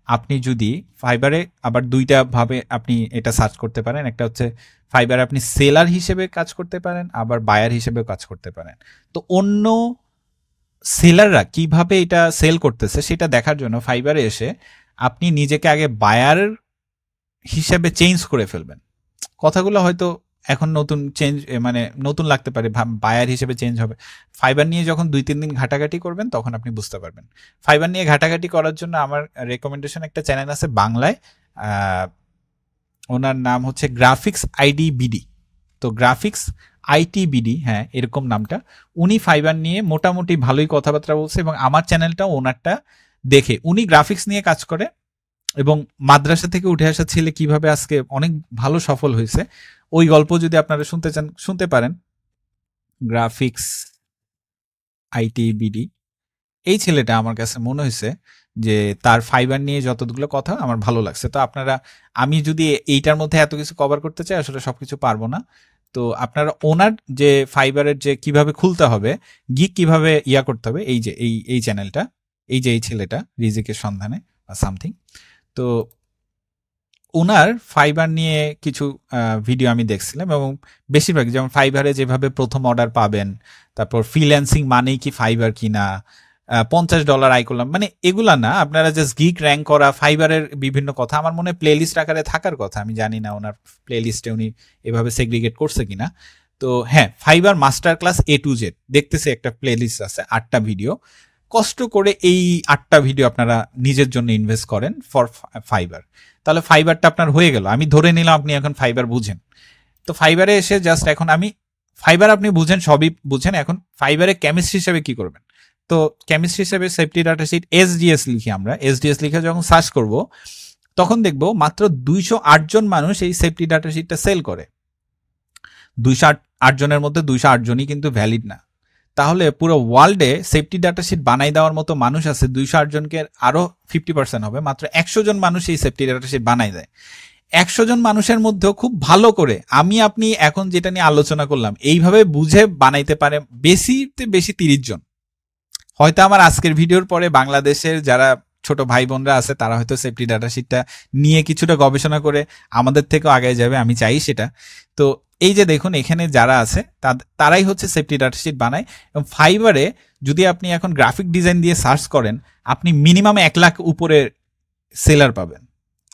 আপনি যদি ফাইবারে আবার দুইটা ভাবে আপনি এটা সার্চ করতে পারেন, একটা হচ্ছে ফাইবারে আপনি সেলার হিসেবে কাজ করতে পারেন, আবার বায়ার হিসেবেও কাজ করতে পারেন। তো অন্য সেলাররা কিভাবে এটা সেল করতেছে সেটা দেখার জন্য ফাইবারে এসে আপনি নিজেকে আগে বায়ার হিসেবে চেঞ্জ করে ফেলবেন। কথাগুলো হয়তো এখন নতুন চেঞ্জ, মানে নতুন লাগতে পারে, বায়ার হিসেবে চেঞ্জ হবে। ফাইবার নিয়ে যখন 2-3 দিন ঘাটাঘাটি করবেন তখন আপনি বুঝতে পারবেন। ফাইবার নিয়ে ঘাটাঘাটি করার জন্য আমার রেকমেন্ডেশন একটা চ্যানেল আছে বাংলায়, ওনার নাম হচ্ছে গ্রাফিক্স আইডিবিডি। তো গ্রাফিক্স আইটিবিডি, হ্যাঁ এরকম নামটা। উনি ফাইবার নিয়ে মোটামুটি ভালোই কথাবার্তা বলছে, এবং আমার চ্যানেলটাও ওনারটা দেখে, উনি গ্রাফিক্স নিয়ে কাজ করে এবং মাদ্রাসা থেকে উঠে আসা ছেলে কিভাবে আজকে অনেক ভালো সফল হয়েছে, ওই গল্প যদি আপনারা শুনতে চান শুনতে পারেন। গ্রাফিক্স আইটিবিডি, এই ছেলেটা আমার কাছে মনে হয়েছে যে তার ফাইবার নিয়ে যতগুলো কথা আমার ভালো লাগছে। তো আপনারা, আমি যদি এইটার মধ্যে এত কিছু কভার করতে চাই আসলে সবকিছু পারবো না। তো আপনারা ওনার যে ফাইবারের যে কিভাবে খুলতে হবে, গিক কিভাবে ইয়া করতে হবে, এই যে এই চ্যানেলটা, এই যে এই ছেলেটা রিজিকের সন্ধানে বা সামথিং, তো ওনার ফাইবার নিয়ে কিছু ভিডিও আমি দেখছিলাম, এবং বেশিরভাগ যেমন ফাইবারে যেভাবে প্রথম অর্ডার পাবেন, তারপর ফ্রিল্যান্সিং মানেই কি ফাইবার কিনা, $50 আয় করলাম, মানে এগুলা না, আপনারা জাস্ট গিক র্যাঙ্ক করা, ফাইবারের বিভিন্ন কথা আমার মনে হয় প্লে লিস্ট আকারে থাকার কথা। আমি জানি না ওনার প্লে লিস্টে উনি এভাবে সেগ্রিগেট করছে কিনা। তো হ্যাঁ, fibre master class A to Z দেখতেছি একটা প্লে লিস্ট আছে 8টা ভিডিও। কষ্ট করে এই 8টা ভিডিও আপনারা নিজের জন্য ইনভেস্ট করেন ফর ফাইবার, তাহলে ফাইবারটা আপনার হয়ে গেল। আমি ধরে নিলাম আপনি এখন ফাইবার বুঝেন। তো ফাইবারে এসে জাস্ট এখন আমি, ফাইবার আপনি বুঝেন, সবই বুঝেন, এখন ফাইবারে কেমিস্ট্রি হিসেবে কি করবেন? তো কেমিস্ট্রি হিসেবে সেফটি ডাটা শিট এসডিএস লিখি আমরা, এসডিএস লিখে যখন সার্চ করব তখন দেখবো মাত্র 208 জন মানুষ এই সেফটি ডাটা শিটটা সেল করে। 208 জনের মধ্যে 208 জনই কিন্তু ভ্যালিড না। তাহলে পুরো ওয়ার্ল্ডে সেফটি ডাটা শিট বানাই দেওয়ার মতো মানুষ আছে 208 জনকে, আরো 50% হবে, মাত্র 100 জন মানুষ এই সেফটি ডাটা শিট বানাই দেয়। 100 জন মানুষের মধ্যেও খুব ভালো করে আমি আপনি এখন যেটা নিয়ে আলোচনা করলাম এইভাবে বুঝে বানাইতে পারে বেশিতে বেশি 30 জন। হয়তো আমার আজকের ভিডিওর পরে বাংলাদেশের যারা ছোট ভাই বোনরা আছে তারা হয়তো সেফটি ডাটা শিটটা নিয়ে কিছুটা গবেষণা করে আমাদের থেকেও আগে যাবে, আমি চাই সেটা। তো এই যে দেখুন এখানে যারা আছে তারাই হচ্ছে সেফটি ডাটা শিট বানায়। এবং ফাইবারে যদি আপনি এখন গ্রাফিক ডিজাইন দিয়ে সার্চ করেন, আপনি মিনিমাম 1 লাখ উপরে সেলার পাবেন।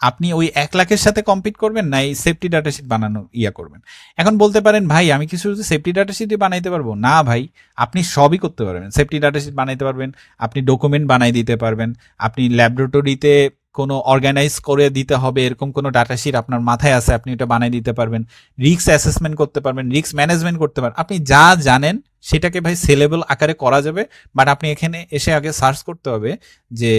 আপনি ওই 1 লাখের সাথে কম্পিট করবেন না এই সেফটি ডাটা শিট বানানো ইয়া করবেন। এখন বলতে পারেন ভাই আমি কিছু সেফটি ডাটা শিটই বানাইতে পারবো না। ভাই আপনি সবই করতে পারবেন, সেফটি ডাটা শিট বানাইতে পারবেন, আপনি ডকুমেন্ট বানাই দিতে পারবেন, আপনি ল্যাবরেটরিতে কোনো অর্গানাইজ করে দিতে হবে এরকম কোনো ডাটা শিট আপনার মাথায় আছে আপনি এটা বানাই দিতে পারবেন, রিস্ক অ্যাসেসমেন্ট করতে পারবেন, রিস্ক ম্যানেজমেন্ট করতে পারবেন। আপনি যা জানেন সেটাকে ভাই সেলেবল আকারে করা যাবে। বাট আপনি এখানে এসে আগে সার্চ করতে হবে যে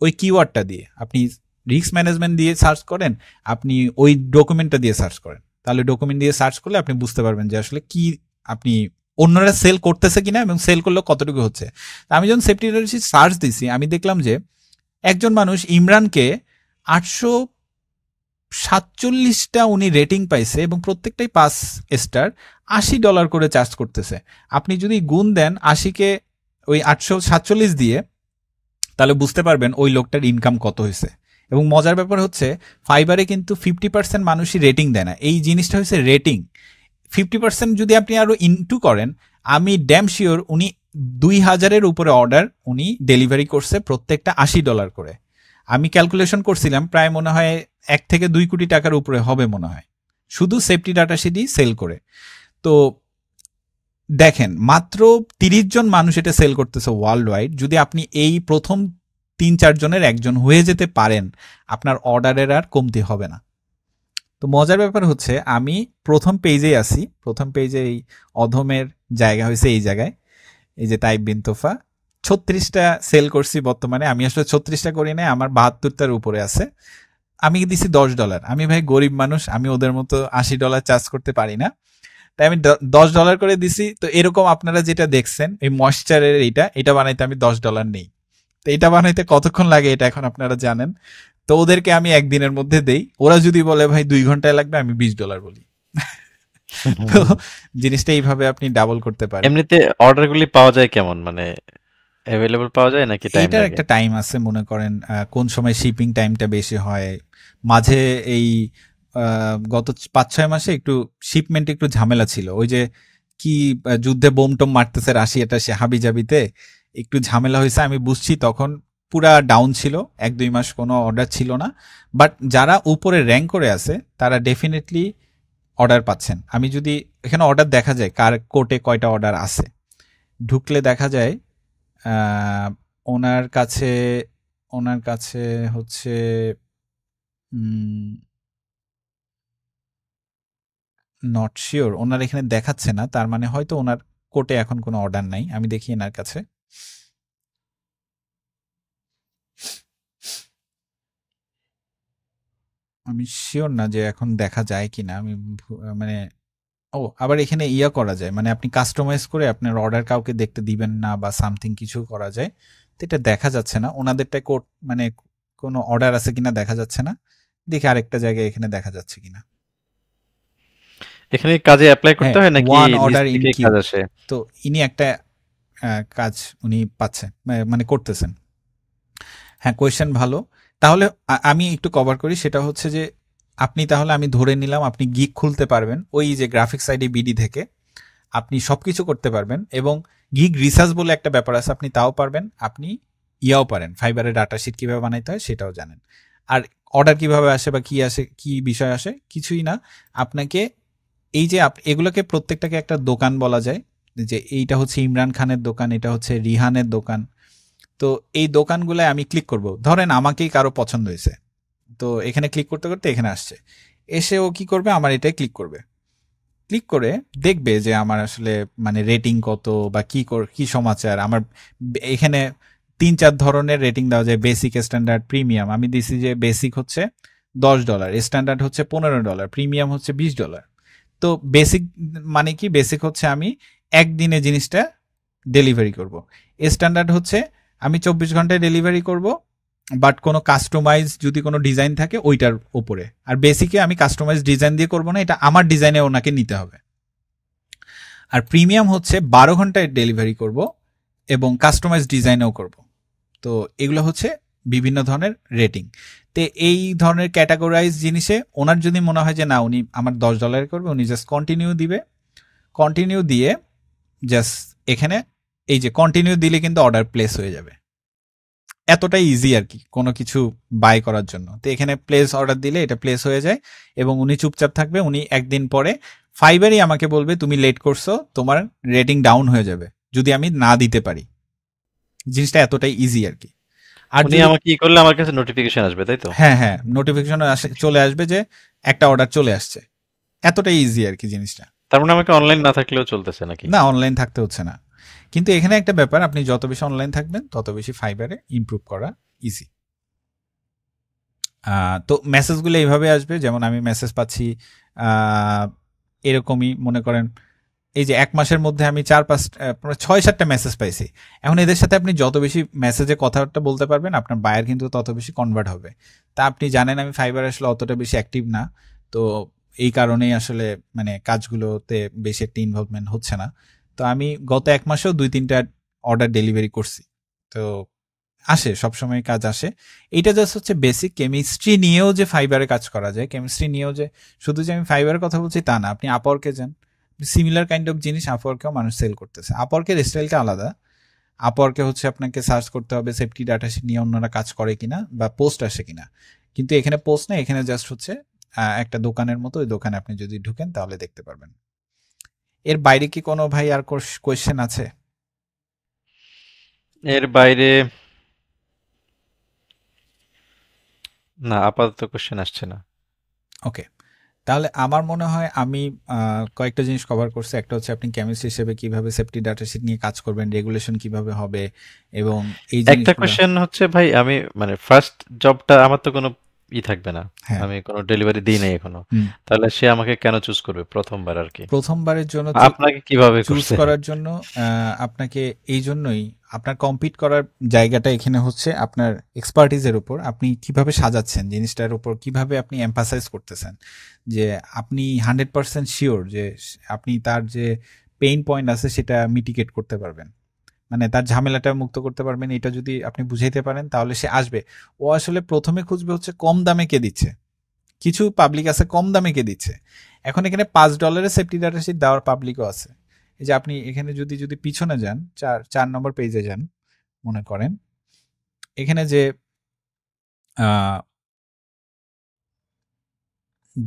ওই কিওয়ার্ডটা দিয়ে আপনি রিস্ক ম্যানেজমেন্ট দিয়ে সার্চ করেন, আপনি ওই ডকুমেন্টটা দিয়ে সার্চ করেন, তাহলে ডকুমেন্ট দিয়ে সার্চ করলে আপনি বুঝতে পারবেন যে আসলে কি আপনি অন্যরা সেল করতেছে কিনা এবং সেল করলে কতটুকু হচ্ছে। আমি যখন সেফটি ডাটা শিট সার্চ দিছি আমি দেখলাম যে একজন মানুষ ইমরানকে 847টা উনি রেটিং পাইছে এবং প্রত্যেকটাই 5 স্টার, $80 করে চার্জ করতেছে। আপনি যদি গুণ দেন 80কে ওই 847 দিয়ে তাহলে বুঝতে পারবেন ওই লোকটার ইনকাম কত হয়েছে। এবং মজার ব্যাপার হচ্ছে ফাইবারে কিন্তু 50% মানুষই রেটিং দেয় না। এই জিনিসটা হচ্ছে রেটিং। 50% যদি আপনি আরো ইনটু করেন, আমি ড্যাম শিওর উনি 2000-এর উপরে অর্ডার উনি ডেলিভারি করছে, প্রত্যেকটা $80 করে। আমি ক্যালকুলেশন করছিলাম প্রায় মনে হয় 1 থেকে 2 কোটি টাকার উপরে হবে মনে হয়, শুধু সেফটি ডাটা শিটই সেল করে। তো দেখেন মাত্র 30 জন মানুষ এটা সেল করতেছে ওয়ার্ল্ড ওয়াইড। যদি আপনি এই প্রথম 3-4 জনের একজন হয়ে যেতে পারেন, আপনার অর্ডারের আর কমতি হবে না। তো মজার ব্যাপার হচ্ছে আমি প্রথম পেজেই আছি, প্রথম পেজে এই অধমের জায়গা হয়েছে এই জায়গায়, এই যে তাইব বিন তোফা 36টা সেল করছি বর্তমানে। আমি আসলে 36টা করি না, আমার 72টার উপরে আছে। আমি দিছি $10। আমি ভাই গরিব মানুষ, আমি ওদের মতো $80 চার্জ করতে পারি না, তাই আমি $10 করে দিছি। তো এরকম আপনারা যেটা দেখছেন এই ময়েশ্চারের এটা বানাইতে আমি $10 নেই। তো এটা বানাইতে কতক্ষণ লাগে এটা এখন আপনারা জানেন। তো ওদেরকে আমি একদিনের মধ্যে দেই, ওরা যদি বলে ভাই 2 ঘন্টায় লাগবে আমি $20 বলি। তো জিনিসটা এইভাবে আপনি ডাবল করতে পারেন। এমনিতে অর্ডারগুলি পাওয়া যায় কেমন, মানে অ্যাভেলেবল পাওয়া যায় নাকি টাইম এটার লাগে? একটা টাইম আছে, মনে করেন কোন সময় শিপিং টাইমটা বেশি হয়। মাঝে এই গত 5-6 মাসে একটু শিপমেন্ট একটু ঝামেলা ছিল, ওই যে কি যুদ্ধে বোম টোম মারতেছে রাশিয়াটা সে হাবিজাবিতে একটু ঝামেলা হয়েছে। আমি বুঝছি তখন পুরা ডাউন ছিল, 1-2 মাস কোনো অর্ডার ছিল না। বাট যারা উপরে র্যাঙ্ক করে আছে তারা ডেফিনেটলি অর্ডার পাচ্ছেন। আমি যদি এখানে অর্ডার দেখা যায় কার কোর্টে কয়টা অর্ডার আছে, ঢুকলে দেখা যায় আহ, ওনার কাছে ওনার কাছে হচ্ছে নট শিওর, ওনার এখানে দেখাচ্ছে না, তার মানে হয়তো ওনার কোর্টে এখন কোনো অর্ডার নাই। আমি দেখি এনার কাছে, আমি শিওর না যে এখন দেখা যায় কিনা। আমি মানে আবার এখানে ইয়া করা যায়, মানে আপনি কাস্টমাইজ করে আপনার অর্ডার কাউকে দেখতে দিবেন না বা সামথিং কিছু করা যায়। তো এটা দেখা যাচ্ছে না ওনাদেরটা কোড, মানে কোনো অর্ডার আছে কিনা দেখা যাচ্ছে না। দেখি আরেকটা জায়গায় এখানে দেখা যাচ্ছে কিনা। এখানে কাজে অ্যাপ্লাই করতে হ্যাঁ, হয় নাকি ওয়ান নিজ অর্ডার ইন থেকেই কিউ। কাজ আসে? তো ইনি একটা কাজ উনি পাচ্ছেন, মানে করতেছেন। হ্যাঁ, কোয়েশ্চেন ভালো। তাহলে আমি একটু কভার করি, সেটা হচ্ছে যে আপনি তাহলে, আমি ধরে নিলাম আপনি গিগ খুলতে পারবেন ওই যে গ্রাফিক্স আইডি বিডি থেকে, আপনি সবকিছু করতে পারবেন, এবং গিগ রিসার্চ বলে একটা ব্যাপার আছে, আপনি তাও পারবেন। আপনি ইয়াও পারেন, ফাইবারের ডাটা শিট কিভাবে বানাইতে হয় সেটাও জানেন। আর অর্ডার কিভাবে আসে বা কি আসে, কি বিষয় আসে, কিছুই না। আপনাকে এই যে এগুলোকে প্রত্যেকটাকে একটা দোকান বলা যায়, যে এইটা হচ্ছে ইমরান খানের দোকান, এটা হচ্ছে রিহানের দোকান। তো এই দোকানগুলোয় আমি ক্লিক করব, ধরেন আমাকেই কারো পছন্দ হয়েছে, তো এখানে ক্লিক করতে করতে এখানে আসছে, এসে ও কি করবে, আমার এটাই ক্লিক করবে। ক্লিক করে দেখবে যে আমার আসলে মানে রেটিং কত বা কি সমাচার আমার। এখানে 3-4 ধরনের রেটিং দেওয়া যায়, বেসিক, স্ট্যান্ডার্ড, প্রিমিয়াম। আমি দিছি যে বেসিক হচ্ছে $10, স্ট্যান্ডার্ড হচ্ছে $15, প্রিমিয়াম হচ্ছে $20। তো বেসিক মানে কি, বেসিক হচ্ছে আমি একদিনে জিনিসটা ডেলিভারি করব। স্ট্যান্ডার্ড হচ্ছে আমি 24 ঘন্টায় ডেলিভারি করব, বাট কোনো কাস্টমাইজ যদি কোনো ডিজাইন থাকে ওইটার উপরে। আর বেসিকে আমি কাস্টমাইজ ডিজাইন দিয়ে করব না, এটা আমার ডিজাইনে ওনাকে নিতে হবে। আর প্রিমিয়াম হচ্ছে 12 ঘন্টায় ডেলিভারি করব এবং কাস্টমাইজ ডিজাইনেও করব। তো এগুলো হচ্ছে বিভিন্ন ধরনের রেটিং। তো এই ধরনের ক্যাটাগরাইজ জিনিসে ওনার যদি মনে হয় যে না উনি আমার $10 করবে, উনি জাস্ট কন্টিনিউ দিবে। কন্টিনিউ দিয়ে জাস্ট এখানে এই যে কন্টিনিউ দিলে কিন্তু অর্ডার প্লেস হয়ে যাবে। এতটাই ইজি আর কি কোনো কিছু বাই করার জন্য। তো এখানে প্লেস অর্ডার দিলে এটা প্লেস হয়ে যায় এবং উনি চুপচাপ থাকবে। উনি একদিন পরে ফাইবারই আমাকে বলবে তুমি লেট করছো, তোমার রেটিং ডাউন হয়ে যাবে যদি আমি না দিতে পারি। জিনিসটা এতটাই ইজি আর কি। আর উনি যদি, আমাকে ই করলে আমার কাছে নোটিফিকেশন আসবে, তাই তো? হ্যাঁ হ্যাঁ, নোটিফিকেশন চলে আসবে যে একটা অর্ডার চলে আসছে। এতটাই ইজি আর কি জিনিসটা। তার মানে আমাকে অনলাইন না থাকলেও চলতেছে নাকি? না, অনলাইন থাকতে হচ্ছে না। কিন্তু এখানে একটা ব্যাপার, আপনি যত বেশি অনলাইন থাকবেন তত বেশি ফাইবারে ইমপ্রুভ করা ইজি। তো মেসেজগুলো এইভাবে আসবে, যেমন আমি মেসেজ পাচ্ছি আহ, এরকমই মনে করেন এই যে 1 মাসের মধ্যে আমি 4-5 6-7টা মেসেজ পাইছি। এখন এদের সাথে আপনি যত বেশি মেসেজে কথাবার্তা বলতে পারবেন আপনার বায়ার কিন্তু তত বেশি কনভার্ট হবে। তা আপনি জানেন আমি ফাইবার আসলে অতটা বেশি অ্যাক্টিভ না, তো এই কারণেই আসলে মানে কাজগুলোতে বেশি একটা ইনভলভমেন্ট হচ্ছে না। তো আমি গত 1 মাসেও 2-3টা অর্ডার ডেলিভারি করছি। তো আসে, সবসময় কাজ আসে। এইটা জাস্ট হচ্ছে বেসিক। কেমিস্ট্রি নিয়েও যে ফাইবারে কাজ করা যায়, কেমিস্ট্রি নিয়েও যে শুধু যে আমি ফাইবারের কথা বলছি তা না, আপনি আপওয়ার্কে যান, সিমিলার কাইন্ড অফ জিনিস আপওয়ার্কেও মানুষ সেল করতেছে। আপওয়ার্কের স্টাইলটা আলাদা। আপওয়ার্কে হচ্ছে আপনাকে সার্চ করতে হবে সেফটি ডাটা নিয়ে অন্যরা কাজ করে কিনা বা পোস্ট আসে কিনা। কিন্তু এখানে পোস্ট না, এখানে জাস্ট হচ্ছে একটা দোকানের মতো, ওই দোকানে আপনি যদি ঢুকেন তাহলে দেখতে পারবেন। এর বাইরে কি কোনো ভাই আর কোয়েশ্চেন আছে? এর বাইরে না, আপাতত কোশ্চেন আসছে না। ওকে, তাহলে আমার মনে হয় আমি কয়েকটা জিনিস কভার করছি। একটা হচ্ছে আপনি কেমিস্ট হিসেবে কিভাবে সেফটি ডাটা শিট নিয়ে কাজ করবেন, রেগুলেশন কিভাবে হবে, এবং এই একটা জিনিসগুলো। কোশ্চেন হচ্ছে ভাই, আমি মানে ফার্স্ট জবটা আমার তো কোনো ই থাকবে না, হ্যাঁ। আমি কোনো ডেলিভারি দিই নাই এখনো। হুম। তাহলে সে আমাকে কেন চুজ করবে প্রথমবার আর কি? প্রথমবারের জন্য আপনাকে কিভাবে চুজ করছে? করার জন্য আপনাকে এই জন্যই, আপনার কম্পিট করার জায়গাটা এখানে হচ্ছে আপনার এক্সপার্টিজের উপর, আপনি কিভাবে সাজাচ্ছেন জিনিসটার উপর, কিভাবে আপনি এম্পাসাইজ করতেছেন যে আপনি 100% শিওর যে আপনি তার যে পেইন পয়েন্ট আছে সেটা মিটিগেট করতে পারবেন, মানে তার ঝামেলাটা মুক্ত করতে পারবেন। এটা যদি আপনি বুঝাইতে পারেন তাহলে সে আসবে। ও আসলে প্রথমে খুঁজবে হচ্ছে কম দামে কে দিচ্ছে, কিছু পাবলিক আছে কম দামে কে দিচ্ছে। এখন এখানে $5 সেফটি ডাটা শিট দেওয়ার পাবলিকও আছে। এই যে আপনি এখানে যদি যদি পিছনে যান, 4 নম্বর পেজে যান, মনে করেন এখানে যে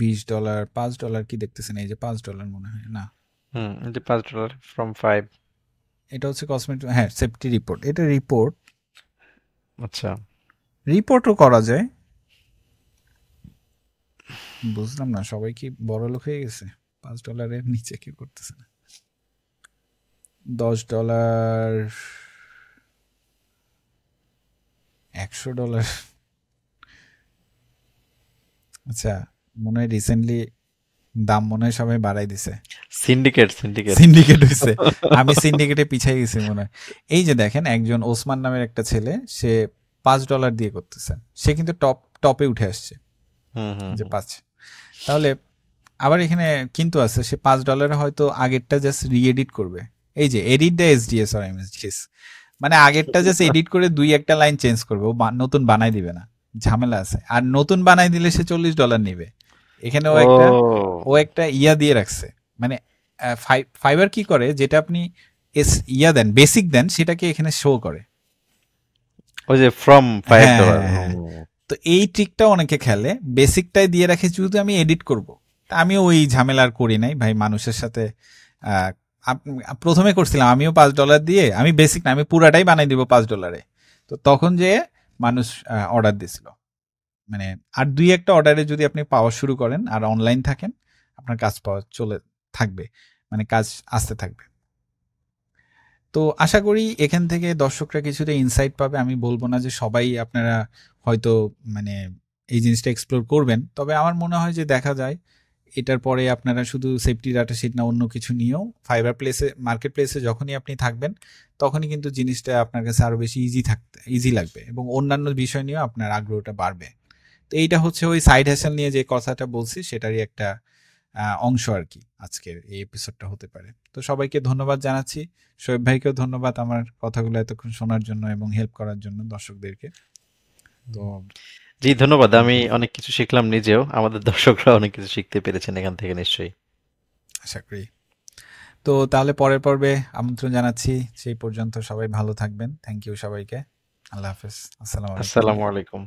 $20, $5 কি দেখতেছেন? এই যে $5 মনে হয় না, এই যে $5 from 5। এটা হচ্ছে কসমেটিক, হ্যাঁ সেফটি রিপোর্ট, এটা রিপোর্ট, আচ্ছা, রিপোর্টও করা যায়। বুঝলাম না সবাই কি বড় লোক হয়ে গেছে, $5 নিচে কি করতেছে না। $10, $100। আচ্ছা, মনে হয় রিসেন্টলি দাম মনে হয় সবাই বাড়াই দিছে, সিন্ডিকেট সিন্ডিকেট হয়েছে। আমি সিন্ডিকেটে পিছাই গেছি মনে হয়। এই যে দেখেন একজন ওসমান নামের একটা ছেলে, সে $5 দিয়ে করতেছে, সে কিন্তু টপে উঠে আসছে, হুম হুম যে হুম। 5। তাহলে আবার এখানে কিন্তু আছে, সে $5 হয়তো আগেরটা জাস্ট রিএডিট করবে। এই যে edit the SDS R MSDS, মানে আগেরটা জাস্ট এডিট করে 2-1টা লাইন চেঞ্জ করবে, ও নতুন বানাই দিবে না, ঝামেলা আছে। আর নতুন বানাই দিলে সে $40 নিবে। এখানে ও একটা, ও, ও একটা ইয়া দিয়ে রাখছে, মানে ফাইবার কি করে, যেটা আপনি ইয়া দেন, বেসিক দেন, সেটাকে এখানে শো করে। ওই যে ফ্রম ফাইভ হ্যাঁ ডলার হ্যাঁ হ্যাঁ, তো এই ট্রিকটা অনেকে খেলে, বেসিকটাই দিয়ে রাখে শুধু আমি এডিট করব। তা আমি ওই ঝামেলা আর করি নাই ভাই মানুষের সাথে। আহ, প্রথমে করছিলাম আমিও $5 দিয়ে, আমি বেসিক না, আমি পুরাটাই বানাই দিব $5। তো তখন যে মানুষ অর্ডার দিছিল, মানে আর 2-1টা অর্ডারে যদি আপনি পাওয়া শুরু করেন আর অনলাইন থাকেন, আপনার কাজ পাওয়া চলে থাকবে, মানে কাজ আসতে থাকবে। তো আশা করি এখান থেকে দর্শকরা কিছুটা ইনসাইট পাবে। আমি বলবো না যে সবাই আপনারা হয়তো মানে এই জিনিসটা এক্সপ্লোর করবেন, তবে আমার মনে হয় যে দেখা যায় এটার পরে আপনারা শুধু সেফটি ডাটা শিট না, অন্য কিছু নিয়েও ফাইবার প্লেসে, মার্কেট প্লেসে যখনই আপনি থাকবেন, তখনই কিন্তু জিনিসটা আপনার কাছে আরো বেশি ইজি লাগবে, এবং অন্যান্য বিষয় নিয়েও আপনার আগ্রহটা বাড়বে। তো এইটা হচ্ছে ওই সাইড হ্যাসেল নিয়ে যে কথাটা বলছি সেটারই একটা অংশ আর কি আজকের এই এপিসোডটা হতে পারে। তো সবাইকে ধন্যবাদ জানাচ্ছি, শোয়েব ভাইকেও ধন্যবাদ আমার কথাগুলো এতক্ষণ শোনার জন্য এবং হেল্প করার জন্য দর্শকদেরকে। তো জি ধন্যবাদ, আমি অনেক কিছু শিখলাম নিজেও, আমাদের দর্শকরা অনেক কিছু শিখতে পেরেছেন এখান থেকে নিশ্চয়ই। আশা করি। তো তাহলে পরের পর্বে আমন্ত্রণ জানাচ্ছি, সেই পর্যন্ত সবাই ভালো থাকবেন। থ্যাংক ইউ সবাইকে। আল্লাহ হাফেজ, আসসালামু আলাইকুম। আসসালামু আলাইকুম।